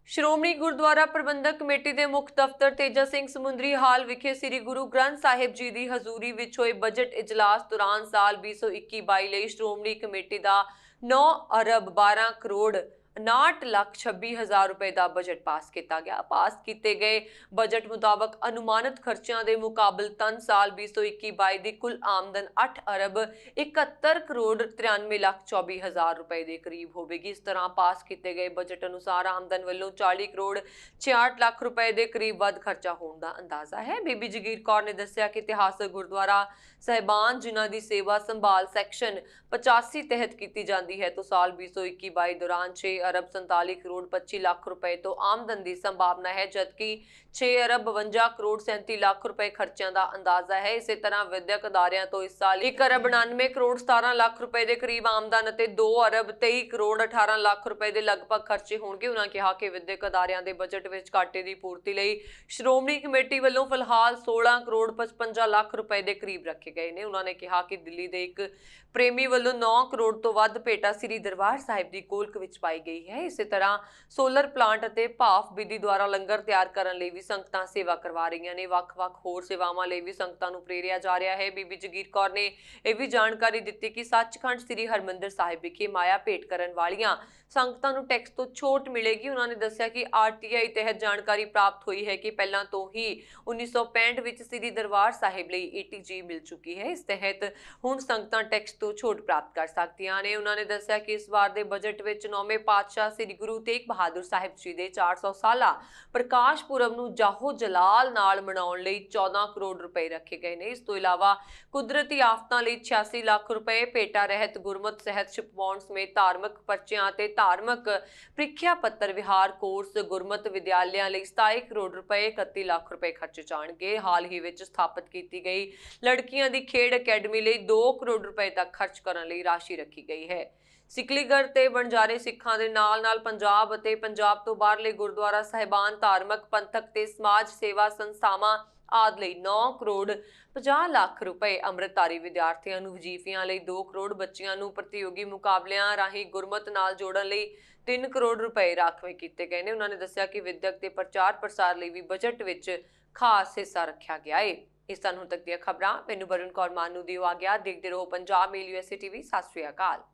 ਸ਼੍ਰੋਮਣੀ ਗੁਰਦੁਆਰਾ ਪ੍ਰਬੰਧਕ ਕਮੇਟੀ ਦੇ ਮੁੱਖ ਦਫ਼ਤਰ ਤੇਜਾ ਸਿੰਘ ਸਮੁੰਦਰੀ ਹਾਲ ਵਿਖੇ ਸ੍ਰੀ ਗੁਰੂ ਗ੍ਰੰਥ ਸਾਹਿਬ ਜੀ ਦੀ ਹਜ਼ੂਰੀ ਵਿੱਚ ਹੋਏ ਬਜਟ ਇਜਲਾਸ ਦੌਰਾਨ ਸਾਲ 2021-22 ਲਈ ਸ਼੍ਰੋਮਣੀ ਕਮੇਟੀ ਦਾ 9 ਅਰਬ 12 ਕਰੋੜ 59,26,000 ਰੁਪਏ ਦਾ ਬਜਟ ਪਾਸ ਕੀਤਾ ਗਿਆ। ਪਾਸ ਕੀਤੇ ਗਏ ਬਜਟ ਮੁਤਾਬਕ ਅਨੁਮਾਨਿਤ ਖਰਚਿਆਂ ਦੇ ਮੁਕਾਬਲਤਨ ਸਾਲ 2021-22 ਦੀ ਕੁੱਲ ਆਮਦਨ 8 ਅਰਬ 71 ਕਰੋੜ 93,24,000 ਰੁਪਏ ਦੇ ਕਰੀਬ ਹੋਵੇਗੀ। ਇਸ ਤਰ੍ਹਾਂ ਪਾਸ ਕੀਤੇ ਗਏ ਬਜਟ ਅਨੁਸਾਰ ਆਮਦਨ ਵੱਲੋਂ 40 ਕਰੋੜ 66 ਲੱਖ ਰੁਪਏ ਦੇ ਕਰੀਬ ਵੱਧ ਖਰਚਾ ਹੋਣ ਦਾ ਅੰਦਾਜ਼ਾ ਹੈ। ਬੀਬੀ ਜਗੀਰ ਕੌਰ ਨੇ ਦੱਸਿਆ ਕਿ ਇਤਿਹਾਸਕ ਗੁਰਦੁਆਰਾ ਸਾਹਿਬਾਨ ਜਿਨ੍ਹਾਂ ਦੀ ਸੇਵਾ ਸੰਭਾਲ ਸੈਕਸ਼ਨ 85 ਤਹਿਤ ਕੀਤੀ ਜਾਂਦੀ ਹੈ ਤੋਂ ਸਾਲ 2021-22 ਦੌਰਾਨ 6 अरब 47 करोड़ 25 लाख रुपए ਤੋਂ ਆਮਦਨ ਦੀ ਸੰਭਾਵਨਾ ਹੈ, ਜਦਕਿ 6 ਅਰਬ 52 ਕਰੋੜ 37 ਲੱਖ ਰੁਪਏ ਖਰਚਿਆਂ ਦਾ ਅੰਦਾਜ਼ਾ ਹੈ। ਇਸੇ ਤਰ੍ਹਾਂ ਵਿਦਿਅਕ ਅਦਾਰਿਆਂ ਤੋਂ ਇਸ ਸਾਲ 1 ਅਰਬ 99 ਕਰੋੜ 17 ਲੱਖ ਰੁਪਏ ਦੇ ਕਰੀਬ ਆਮਦਨ ਅਤੇ 2 ਅਰਬ 23 ਕਰੋੜ 18 ਲੱਖ ਰੁਪਏ ਦੇ ਲਗਭਗ ਖਰਚੇ ਹੋਣਗੇ। ਉਹਨਾਂ ਕਿਹਾ ਕਿ ਵਿਦਿਅਕ ਅਦਾਰਿਆਂ ਦੇ ਬਜਟ ਵਿੱਚ ਘਾਟੇ ਦੀ ਪੂਰਤੀ ਲਈ ਸ਼੍ਰੋਮਣੀ ਕਮੇਟੀ ਵੱਲੋਂ ਫਿਲਹਾਲ 16 ਕਰੋੜ 55 ਲੱਖ ਰੁਪਏ ਦੇ ਕਰੀਬ ਰੱਖੇ ਗਏ ਨੇ। ਉਹਨਾਂ ਨੇ ਕਿਹਾ ਕਿ ਦਿੱਲੀ ਦੇ ਇੱਕ ਪ੍ਰੇਮੀ ਵੱਲੋਂ 9 ਕਰੋੜ ਤੋਂ ਵੱਧ ਭੇਟਾ ਸ੍ਰੀ ਦਰਬਾਰ ਸਾਹਿਬ ਦੀ ਗੋਲਕ ਵਿੱਚ ਪਾਈ ਗਈ ਹੈ। ਇਸੇ ਤਰ੍ਹਾਂ ਸੋਲਰ ਪਲਾਂਟ ਅਤੇ ਭਾਫ ਵਿਧੀ ਦੁਆਰਾ ਲੰਗਰ ਤਿਆਰ ਕਰਨ ਲਈ ਵੀ ਸੰਗਤਾਂ ਸੇਵਾ ਕਰਵਾ ਰਹੀਆਂ ਨੇ। ਵੱਖ-ਵੱਖ ਹੋਰ ਸੇਵਾਵਾਂ ਲਈ ਵੀ ਸੰਗਤਾਂ ਨੂੰ ਪ੍ਰੇਰਿਆ ਜਾ ਰਿਹਾ ਹੈ। ਬੀਬੀ ਜਗੀਰ ਕੌਰ ਨੇ ਇਹ ਵੀ ਜਾਣਕਾਰੀ ਦਿੱਤੀ ਕਿ ਸੱਚਖੰਡ ਸ੍ਰੀ ਹਰਮੰਦਰ ਸਾਹਿਬ ਵਿਖੇ ਮਾਇਆ ਭੇਟ ਕਰਨ ਵਾਲੀਆਂ ਸੰਗਤਾਂ ਨੂੰ ਟੈਕਸ ਤੋਂ ਛੋਟ ਮਿਲੇਗੀ। ਉਹਨਾਂ ਨੇ ਦੱਸਿਆ ਕਿ ਆਰਟੀਆਈ ਤਹਿਤ ਜਾਣਕਾਰੀ ਪ੍ਰਾਪਤ ਹੋਈ ਹੈ ਕਿ ਪਹਿਲਾਂ ਤੋਂ ਹੀ 1965 ਵਿੱਚ ਸ੍ਰੀ ਦਰਬਾਰ ਸਾਹਿਬ ਲਈ ਏਟੀਜੀ ਮਿਲ ਚੁੱਕੀ ਹੈ। ਇਸ ਤਹਿਤ ਹੁਣ ਸੰਗਤਾਂ ਟੈਕਸ ਤੋਂ ਛੋਟ ਪ੍ਰਾਪਤ ਕਰ ਸਕਦੀਆਂ ਨੇ। ਉਹਨਾਂ ਨੇ ਦੱਸਿਆ ਕਿ ਇਸ ਵਾਰ ਦੇ ਬਜਟ ਵਿੱਚ 9ਵੇਂ ਪਾਤਸ਼ਾਹ ਸ੍ਰੀ ਗੁਰੂ ਤੇਗ ਬਹਾਦਰ ਸਾਹਿਬ ਜੀ ਦੇ 400 ਸਾਲਾ ਪ੍ਰਕਾਸ਼ ਪੁਰਬ ਨੂੰ ਜਾਹੋ ਜਲਾਲ ਨਾਲ ਮਨਾਉਣ ਲਈ 14 ਕਰੋੜ ਰੁਪਏ ਰੱਖੇ ਗਏ ਨੇ। ਇਸ ਤੋਂ ਇਲਾਵਾ ਕੁਦਰਤੀ ਆਫਤਾਂ ਲਈ 86 ਲੱਖ ਰੁਪਏ, ਭੇਟਾ ਰਹਿਤ ਗੁਰਮਤ ਸਹਿਤ ਛਪਵਾਉਣ ਸਮੇਤ ਧਾਰਮਿਕ ਪਰਚਿਆਂ ਅਤੇ ਧਾਰਮਿਕ ਪ੍ਰੀਖਿਆ ਪੱਤਰ ਵਿਹਾਰ ਕੋਰਸ ਗੁਰਮਤ ਵਿਦਿਆਲਿਆਂ ਲਈ 27 ਕਰੋੜ ਰੁਪਏ 31 ਲੱਖ ਰੁਪਏ ਖਰਚੇ ਜਾਣਗੇ। ਹਾਲ ਹੀ ਵਿੱਚ ਸਥਾਪਿਤ ਕੀਤੀ ਗਈ ਲੜਕੀਆਂ ਦੀ ਖੇਡ ਅਕੈਡਮੀ ਲਈ 2 ਕਰੋੜ ਰੁਪਏ ਤੱਕ ਖਰਚ ਕਰਨ ਲਈ ਰਾਸ਼ੀ ਰੱਖੀ ਗਈ ਹੈ। ਸਿਕਲੀਗੜ੍ਹ ਤੇ ਵਣਜਾਰੇ ਸਿੱਖਾਂ ਦੇ ਨਾਲ-ਨਾਲ ਪੰਜਾਬ ਅਤੇ ਪੰਜਾਬ ਤੋਂ ਬਾਹਰਲੇ ਗੁਰਦੁਆਰਾ ਸਾਹਿਬਾਨ, ਧਾਰਮਿਕ, ਪੰਥਕ ਤੇ ਸਮਾਜ ਸੇਵਾ ਸੰਸਥਾਵਾਂ ਆਦਿ ਲਈ 9 ਕਰੋੜ 50 ਲੱਖ ਰੁਪਏ, ਅੰਮ੍ਰਿਤਧਾਰੀ ਵਿਦਿਆਰਥੀਆਂ ਨੂੰ ਵਜੀਫਿਆਂ ਲਈ 2 ਕਰੋੜ, ਬੱਚਿਆਂ ਨੂੰ ਪ੍ਰਤੀਯੋਗੀ ਮੁਕਾਬਲਿਆਂ ਰਾਹੀਂ ਗੁਰਮਤ ਨਾਲ ਜੋੜਨ ਲਈ 3 ਕਰੋੜ ਰੁਪਏ ਰਾਖਵੇਂ ਕੀਤੇ ਗਏ ਨੇ। ਉਹਨਾਂ ਨੇ ਦੱਸਿਆ ਕਿ ਵਿਦਿਅਕ ਤੇ ਪ੍ਰਚਾਰ ਪ੍ਰਸਾਰ ਲਈ ਵੀ ਬਜਟ ਵਿੱਚ ਖਾਸ ਹਿੱਸਾ ਰੱਖਿਆ ਗਿਆ ਹੈ। ਇਸ ਤਰ੍ਹਾਂ ਹੁਣ ਤੱਕ ਦੀਆਂ ਖਬਰਾਂ ਮੈਨੂੰ ਬਰਨ ਕੌਰ ਮਾਨੂ ਦੀ ਆ ਗਿਆ। ਦੇਖਦੇ ਰਹੋ ਪੰਜਾਬ ਮੇਲ USA TV। ਸਤਿ ਸ਼੍ਰੀ ਅਕਾਲ।